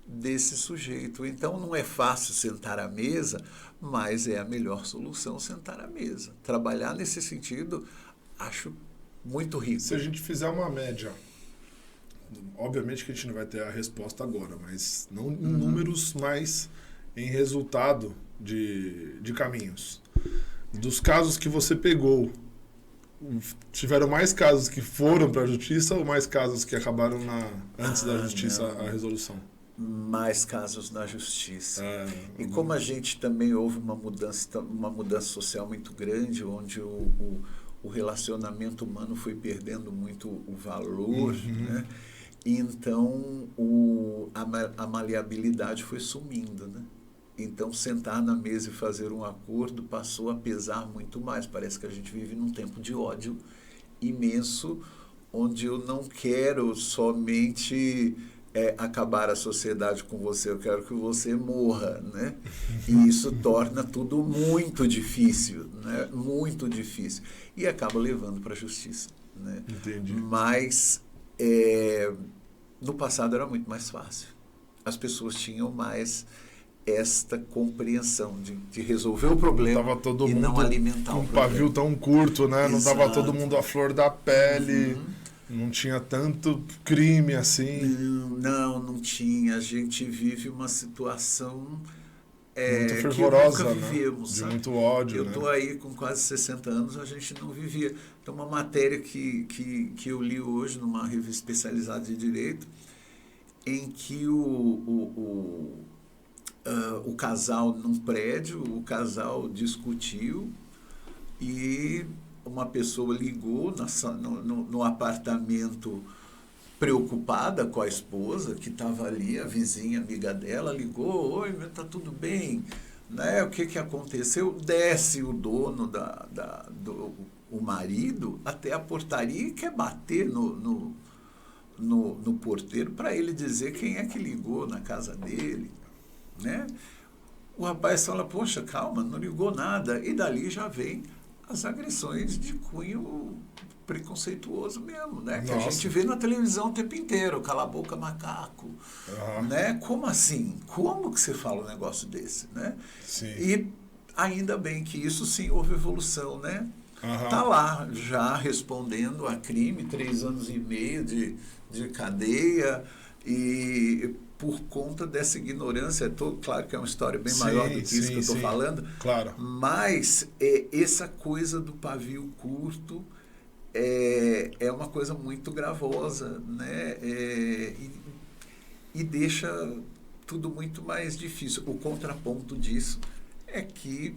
desse sujeito. Então, não é fácil sentar à mesa, mas é a melhor solução sentar à mesa. Trabalhar nesse sentido, acho muito rico. Se a gente fizer uma média, obviamente que a gente não vai ter a resposta agora, mas não em números, mas em resultado de caminhos. Dos casos que você pegou, tiveram mais casos que foram para a justiça ou mais casos que acabaram antes da justiça a resolução? Mais casos na justiça. E como a gente também houve uma mudança social muito grande, onde o relacionamento humano foi perdendo muito o valor, né? Então a maleabilidade foi sumindo, né? Então sentar na mesa e fazer um acordo passou a pesar muito mais. Parece que a gente vive num tempo de ódio imenso, onde eu não quero somente acabar a sociedade com você, eu quero que você morra, né? E isso torna tudo muito difícil, né? Muito difícil. E acaba levando para a justiça, né? Entendi. Mas no passado era muito mais fácil. As pessoas tinham mais esta compreensão de resolver o problema e não alimentar o problema. Um pavio tão curto, né? Não estava todo mundo à flor da pele. Não tinha tanto crime assim. Não tinha. A gente vive uma situação muito fervorosa, que nunca vivemos, de sabe? muito ódio. Eu estou aí com quase 60 anos, a gente não vivia. Então, uma matéria que eu li hoje numa revista especializada de direito, em que o casal num prédio, o casal discutiu e uma pessoa ligou no apartamento preocupada com a esposa, que estava ali, a vizinha, amiga dela, ligou: oi, está tudo bem? Né? O que aconteceu? Desce o dono, o marido, até a portaria e quer bater no porteiro para ele dizer quem é que ligou na casa dele. Né? O rapaz fala: poxa, calma, não ligou nada. E dali já vem as agressões de cunho preconceituoso mesmo, né? Que a gente vê na televisão o tempo inteiro: cala a boca, macaco. Né? Como assim? Como que você fala um negócio desse? Né? Sim. E ainda bem que isso sim houve evolução, né? Tá lá já respondendo a crime, 3 anos e meio de cadeia, e por conta dessa ignorância, claro que é uma história bem maior do que isso que eu estou falando, claro. Mas essa coisa do pavio curto é uma coisa muito gravosa, né? E deixa tudo muito mais difícil. O contraponto disso é que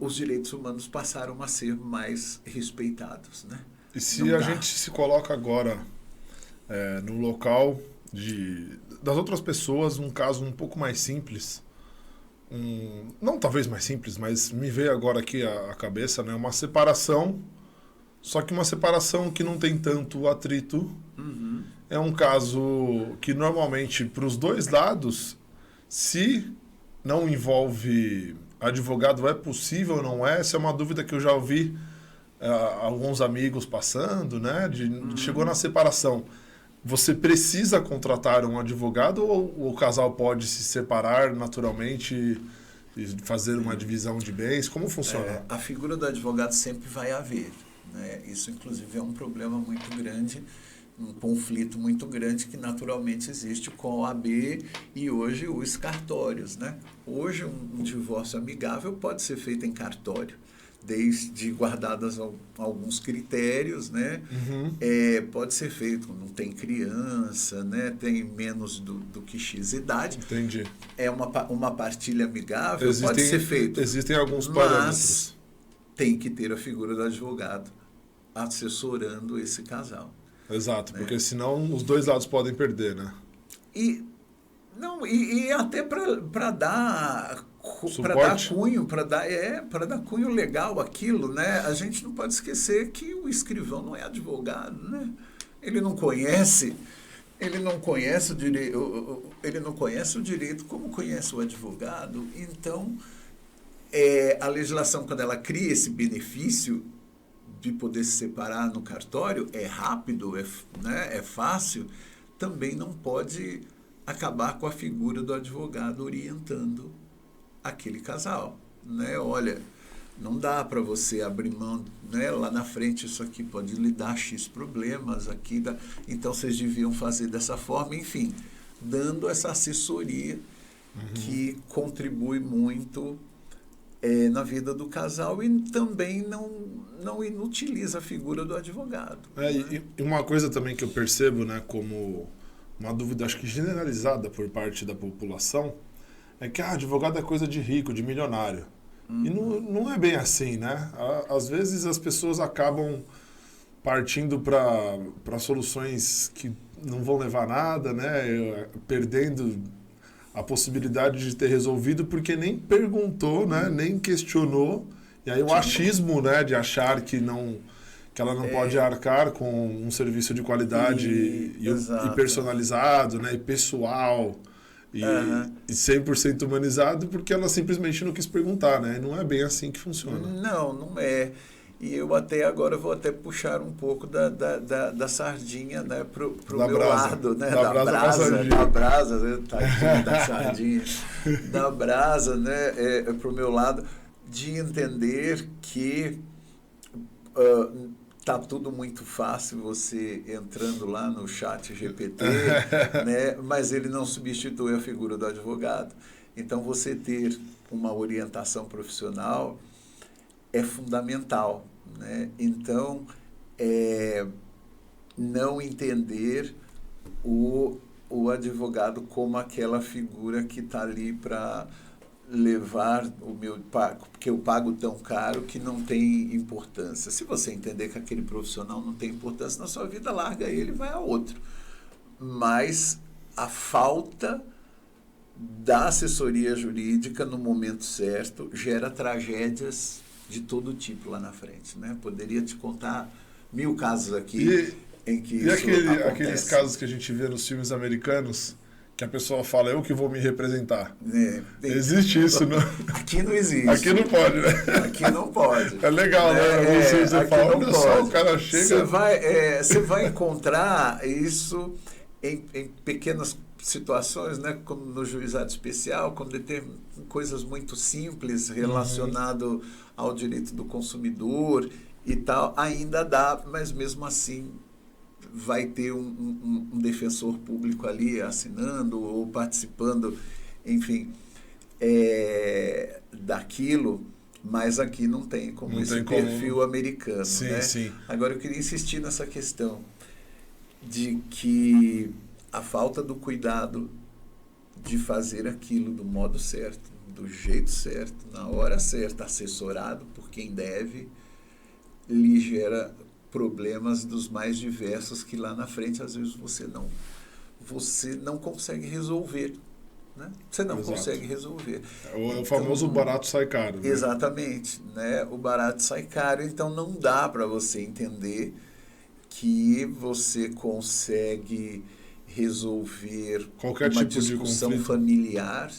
os direitos humanos passaram a ser mais respeitados, né? E se a gente se coloca agora no local das outras pessoas, um caso um pouco mais simples, não talvez mais simples, mas me veio agora aqui a cabeça, né? Uma separação, só que uma separação que não tem tanto atrito. É um caso que normalmente, para os dois lados, se não envolve advogado, é possível ou não é? Essa é uma dúvida que eu já ouvi alguns amigos passando, né? Chegou na separação. Você precisa contratar um advogado ou o casal pode se separar naturalmente e fazer uma divisão de bens? Como funciona? A figura do advogado sempre vai haver, né? Isso, inclusive, é um problema muito grande, um conflito muito grande que naturalmente existe com a OAB e hoje os cartórios, né? Hoje um divórcio amigável pode ser feito em cartório, desde guardadas alguns critérios, né? Pode ser feito, não tem criança, né? Tem menos do que X idade. Entendi. É uma partilha amigável, pode ser feito. Existem alguns parâmetros. Mas tem que ter a figura do advogado assessorando esse casal. Exato, né? Porque senão os dois lados podem perder, né? E até para dar cunho, para dar cunho legal àquilo, né? A gente não pode esquecer que o escrivão não é advogado, né? Ele não conhece o direito como conhece o advogado. Então, a legislação, quando ela cria esse benefício de poder se separar no cartório, é rápido, né, é fácil, também não pode acabar com a figura do advogado orientando aquele casal. Né? Olha, não dá para você abrir mão, né? Lá na frente isso aqui pode lhe dar X problemas, então vocês deviam fazer dessa forma, enfim, dando essa assessoria que contribui muito na vida do casal e também não inutiliza a figura do advogado. Né? E uma coisa também que eu percebo, né, como uma dúvida, acho que generalizada por parte da população, é que advogado é coisa de rico, de milionário. E não é bem assim, né? Às vezes as pessoas acabam partindo para soluções que não vão levar a nada, né? Perdendo a possibilidade de ter resolvido porque nem perguntou, né? Nem questionou. E aí o achismo, né? De achar que ela não pode arcar com um serviço de qualidade e personalizado, né? E pessoal. E 100% humanizado, porque ela simplesmente não quis perguntar, né? Não é bem assim que funciona. Não é. E eu agora vou puxar um pouco da sardinha, né, pro meu lado, né? Da brasa, né? Tadinha da sardinha. Da brasa, né? Pro meu lado, de entender que tá tudo muito fácil você entrando lá no chat GPT, né? Mas ele não substitui a figura do advogado. Então, você ter uma orientação profissional é fundamental. Né? Então, não entender o advogado como aquela figura que está ali para levar porque eu pago tão caro que não tem importância. Se você entender que aquele profissional não tem importância na sua vida, larga ele e vai a outro. Mas a falta da assessoria jurídica no momento certo gera tragédias de todo tipo lá na frente. Né? Poderia te contar 1000 casos aqui em que isso acontece. Aqueles casos que a gente vê nos filmes americanos, que a pessoa fala, eu que vou me representar. Existe isso, não? Aqui não existe. Aqui não pode, né? Aqui não pode. É legal, né? Você fala, olha só, o cara chega... Você vai encontrar isso em pequenas situações, né? Como no juizado especial, quando tem coisas muito simples relacionado ao direito do consumidor e tal, ainda dá, mas mesmo assim vai ter um defensor público ali assinando ou participando, enfim, daquilo, mas aqui não tem como perfil americano. Sim, né? Sim. Agora, eu queria insistir nessa questão de que a falta do cuidado de fazer aquilo do modo certo, do jeito certo, na hora certa, assessorado por quem deve, lhe gera problemas dos mais diversos que lá na frente às vezes você não consegue resolver. Né? Você não consegue resolver. É o famoso barato sai caro. Né? Exatamente. Né? O barato sai caro, então não dá para você entender que você consegue resolver qualquer uma tipo discussão de conflito familiar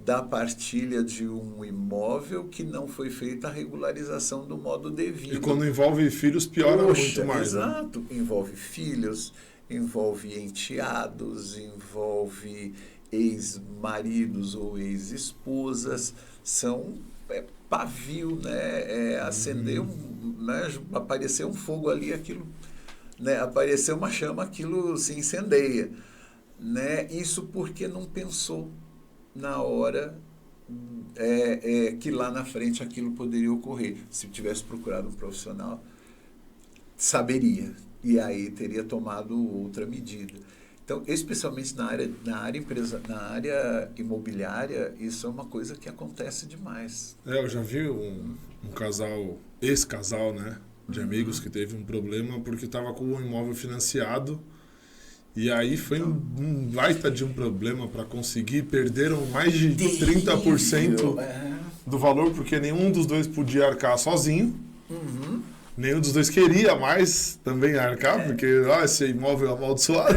da partilha de um imóvel que não foi feita a regularização do modo devido. E quando envolve filhos, piora muito mais. Exato. Né? Envolve filhos, envolve enteados, envolve ex-maridos ou ex-esposas. São pavio, né? Acender né? Aparecer um fogo ali, aquilo... Né? Apareceu uma chama, aquilo se incendeia. Né? Isso porque não pensou na hora que lá na frente aquilo poderia ocorrer. Se tivesse procurado um profissional, saberia. E aí teria tomado outra medida. Então, especialmente na área imobiliária, isso é uma coisa que acontece demais. Eu já vi um casal, ex-casal, né? De amigos que teve um problema porque estava com o imóvel financiado e aí foi um baita de um problema para conseguir, perderam mais de 30% do valor porque nenhum dos dois podia arcar sozinho, Nenhum dos dois queria mais também arcar, porque esse imóvel é amaldiçoado.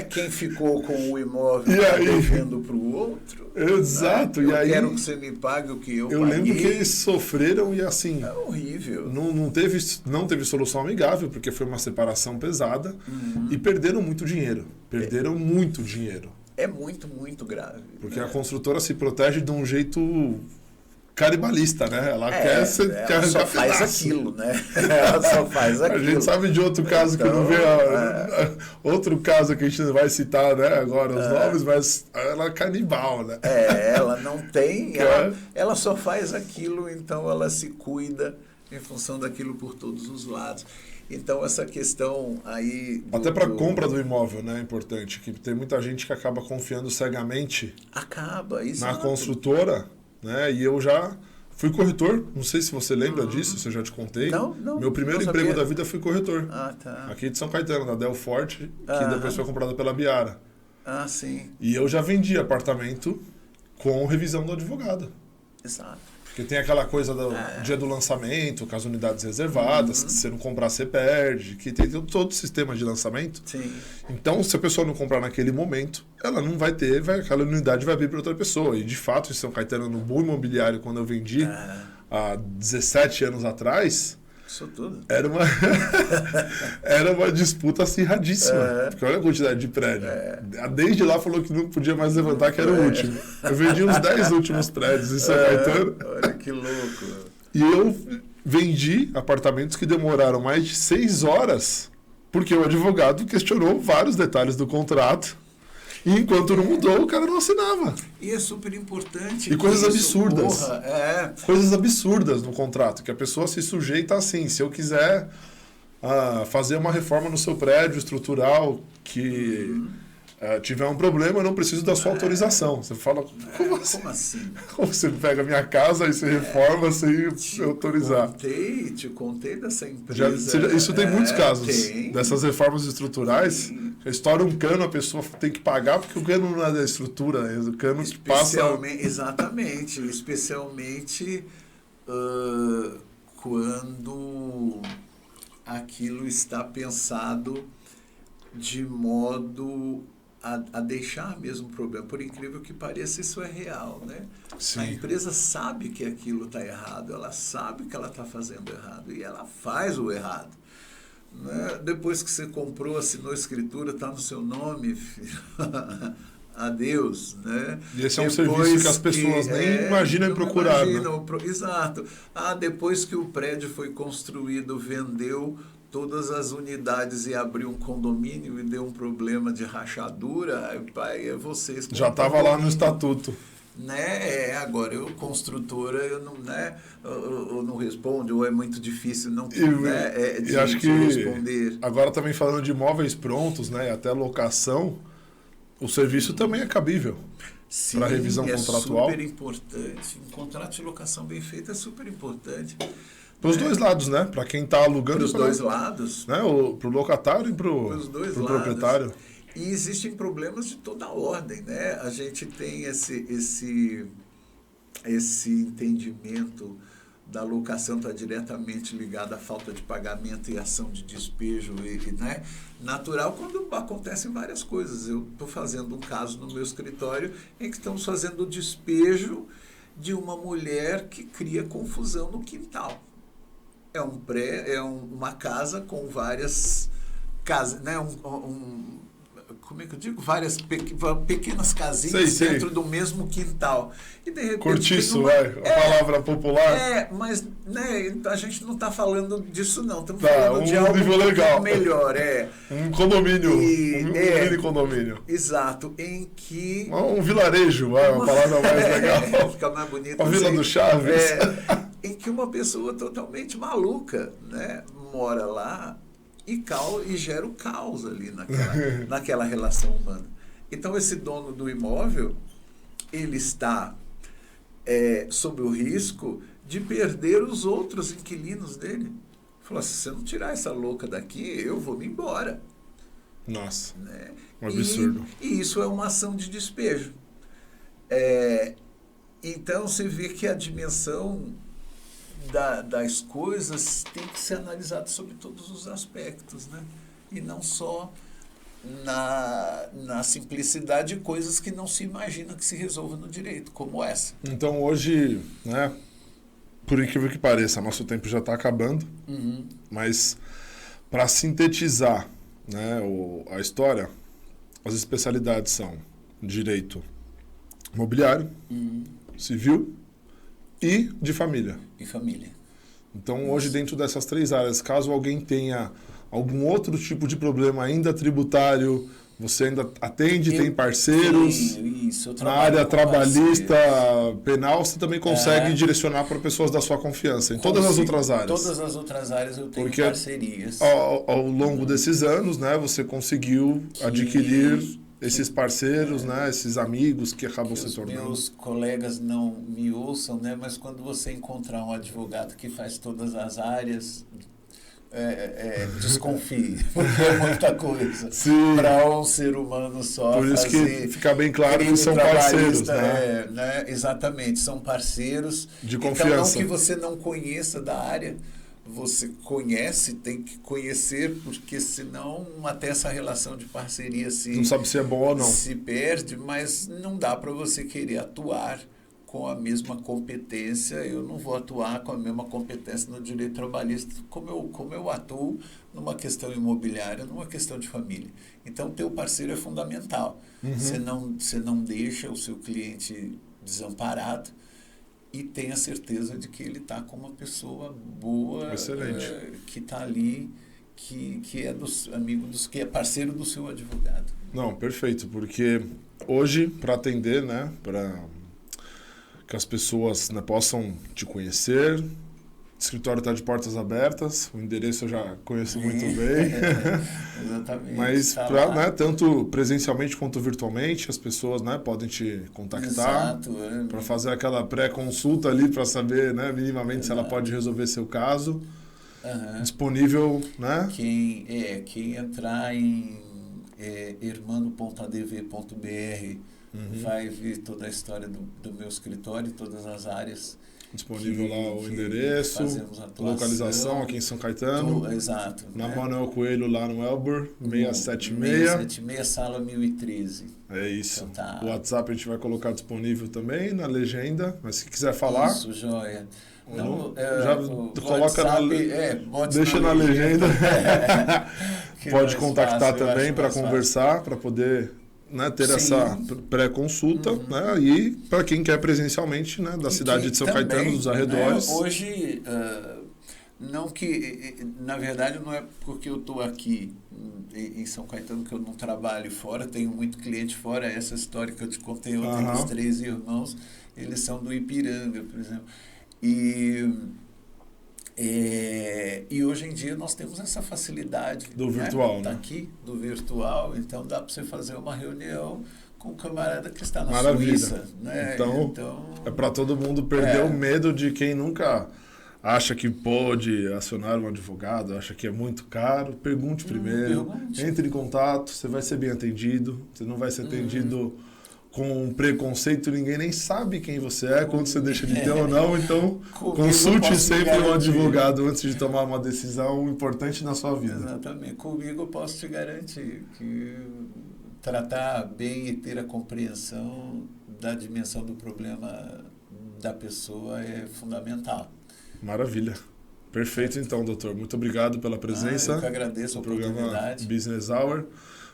Quem ficou com o imóvel E aí? devendo para o outro. Exato, Né? e aí... quero que você me pague o que eu paguei. lembro que eles sofreram e assim... É horrível. Não teve solução amigável, porque foi uma separação pesada, e perderam muito dinheiro. Perderam muito dinheiro. É muito, muito grave. Porque né? a construtora se protege de um jeito canibalista, né? Ela quer ela só faz pedaço. aquilo, né? Ela só faz aquilo. A gente sabe de outro caso que não vê outro caso que a gente não vai citar, né, agora os nomes, mas ela é canibal, né? Ela não tem, ela só faz aquilo, então ela se cuida em função daquilo por todos os lados. Então essa questão aí... Até para a compra do imóvel, né, é importante, que tem muita gente que acaba confiando cegamente na construtora, né, e eu já fui corretor, não sei se você lembra disso, se eu já te contei. Não, Meu primeiro emprego da vida fui corretor. Tá. Aqui de São Caetano, da Del Forte, que depois foi comprada pela Biara. Sim. E eu já vendi apartamento com revisão do advogado. Exato. Porque tem aquela coisa do dia do lançamento, com as unidades reservadas, que se você não comprar, você perde, que tem todo o sistema de lançamento. Sim. Então, se a pessoa não comprar naquele momento, ela não vai ter, aquela unidade vai vir para outra pessoa. E, de fato, em São Caetano, no boom imobiliário, quando eu vendi, há 17 anos atrás... Isso tudo. Era uma disputa acirradíssima. Porque olha a quantidade de prédio. Desde lá falou que não podia mais levantar, que era o último. Eu vendi uns 10 últimos prédios em São Caetano. Olha que louco. E eu vendi apartamentos que demoraram mais de 6 horas, porque o advogado questionou vários detalhes do contrato. E enquanto não mudou, o cara não assinava. E é super importante. E coisas absurdas. Coisas absurdas no contrato, que a pessoa se sujeita assim. Se eu quiser fazer uma reforma no seu prédio estrutural que tiver um problema, eu não preciso da sua autorização. Você fala, como assim? Como você pega a minha casa e você reforma sem autorizar? Te contei dessa empresa. Isso tem muitos casos. Dessas reformas estruturais. Sim. Estoura um cano, a pessoa tem que pagar porque o cano não é da estrutura, o cano que passa... Exatamente. Especialmente quando aquilo está pensado de modo a deixar mesmo o problema. Por incrível que pareça, isso é real, né? Sim. A empresa sabe que aquilo está errado, ela sabe que ela está fazendo errado e ela faz o errado. Né? Depois que você comprou, assinou a escritura, está no seu nome, filho. Adeus, né? E esse é um serviço que as pessoas nem imaginam procurar. Exato. Depois que o prédio foi construído, vendeu todas as unidades e abriu um condomínio e deu um problema de rachadura, pai, vocês... Já estava lá no estatuto. Né? Agora, construtora, eu não respondo, ou é muito difícil de acho que responder. Agora também falando de imóveis prontos, né, até locação, o serviço também é cabível para revisão contratual. É super importante. Um contrato de locação bem feito é super importante. Para os dois lados, né? Para quem está alugando. Para os dois lados. Né? Para o locadouro e para o proprietário. E existem problemas de toda ordem, né? A gente tem esse entendimento da locação está diretamente ligado à falta de pagamento e ação de despejo, né? Natural quando acontecem várias coisas. Eu estou fazendo um caso no meu escritório em que estamos fazendo o despejo de uma mulher que cria confusão no quintal. É uma casa com várias casas, né? Como é que eu digo? Várias pequenas casinhas dentro do mesmo quintal. E de repente... Cortiço, a palavra popular. Mas né, a gente não está falando disso, não. Estamos falando de algo nível legal. Melhor. Um condomínio, um mini condomínio. Exato, em que... Um vilarejo, uma palavra mais legal. Fica mais bonito. Uma Vila do Chaves. Em que uma pessoa totalmente maluca, né, mora lá e gera o caos ali naquela relação humana. Então, esse dono do imóvel, ele está sob o risco de perder os outros inquilinos dele. Falou assim, se você não tirar essa louca daqui, eu vou me embora. Nossa, né? Um absurdo. E isso é uma ação de despejo. Então, você vê que a dimensão das coisas tem que ser analisado sobre todos os aspectos, né? E não só na simplicidade de coisas que não se imagina que se resolva no direito, como essa. Então hoje, né, por incrível que pareça, nosso tempo já está acabando, mas para sintetizar, né, a história, as especialidades são direito imobiliário, civil e de família. E família. Então hoje dentro dessas 3 áreas, caso alguém tenha algum outro tipo de problema ainda tributário, você ainda atende, tem parceiros. Isso, na área trabalhista, penal, você também consegue direcionar para pessoas da sua confiança. Em todas as outras áreas. Todas as outras áreas eu tenho porque parcerias. Ao longo desses anos, né, você conseguiu adquirir esses parceiros, né, esses amigos que acabam se tornando. Meus colegas não me ouçam, né, mas quando você encontrar um advogado que faz todas as áreas, desconfie, porque é muita coisa para um ser humano só. Por isso que fica bem claro que são parceiros, né? Exatamente, são parceiros de confiança. Então, não que você não conheça da área, você conhece, tem que conhecer, porque senão até essa relação de parceria não sabe se é bom ou não. Se perde, mas não dá para você querer atuar com a mesma competência. Eu não vou atuar com a mesma competência no direito trabalhista como eu atuo numa questão imobiliária, numa questão de família. Então, ter o parceiro é fundamental. Você não deixa o seu cliente desamparado e tenha certeza de que ele está com uma pessoa boa, que está ali, que é que é parceiro do seu advogado. Não, perfeito, porque hoje, para atender, né, para que as pessoas, né, possam te conhecer, o escritório está de portas abertas, o endereço eu já conheço muito bem. Exatamente. Mas, né, tanto presencialmente quanto virtualmente, as pessoas, né, podem te contactar para fazer aquela pré-consulta ali para saber, né, minimamente se ela pode resolver seu caso. Disponível, né? Quem entrar em hermano.adv.br vai ver toda a história do meu escritório, todas as áreas. Disponível lá o endereço, localização aqui em São Caetano. Exato. Na Manuel Coelho, lá no Elbor, 676. 676, sala 1013. É isso. Então, tá. O WhatsApp a gente vai colocar disponível também na legenda, mas se quiser falar... Isso, joia. Não, já coloca deixa na legenda. Pode contactar também para conversar, para poder... né, ter essa pré-consulta, né, e para quem quer presencialmente, né, da cidade de São Caetano, dos arredores. Hoje, na verdade, não é porque eu estou aqui em São Caetano que eu não trabalho fora, tenho muito cliente fora. Essa história que eu te contei ontem dos 3 irmãos, eles são do Ipiranga, por exemplo. E hoje em dia nós temos essa facilidade do virtual, tá aqui, do virtual, então dá para você fazer uma reunião com um camarada que está na Suíça. Né? Então, é para todo mundo perder o medo de quem nunca acha que pode acionar um advogado, acha que é muito caro. Pergunte primeiro, entre em contato, você vai ser bem atendido, você não vai ser atendido com um preconceito, ninguém nem sabe quem você é, quando você deixa de ter ou não, então consulte sempre um advogado antes de tomar uma decisão importante na sua vida. Exatamente. Comigo eu posso te garantir que tratar bem e ter a compreensão da dimensão do problema da pessoa é fundamental. Maravilha. Perfeito então, doutor. Muito obrigado pela presença. Eu que agradeço a oportunidade. Business Hour.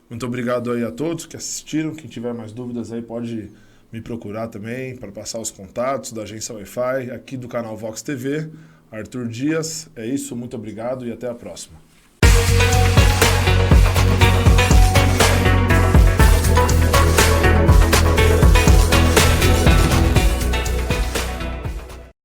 Muito obrigado aí a todos que assistiram. Quem tiver mais dúvidas aí pode me procurar também para passar os contatos da agência Wi-Fi, aqui do canal Vox TV. Arthur Dias. É isso, muito obrigado e até a próxima.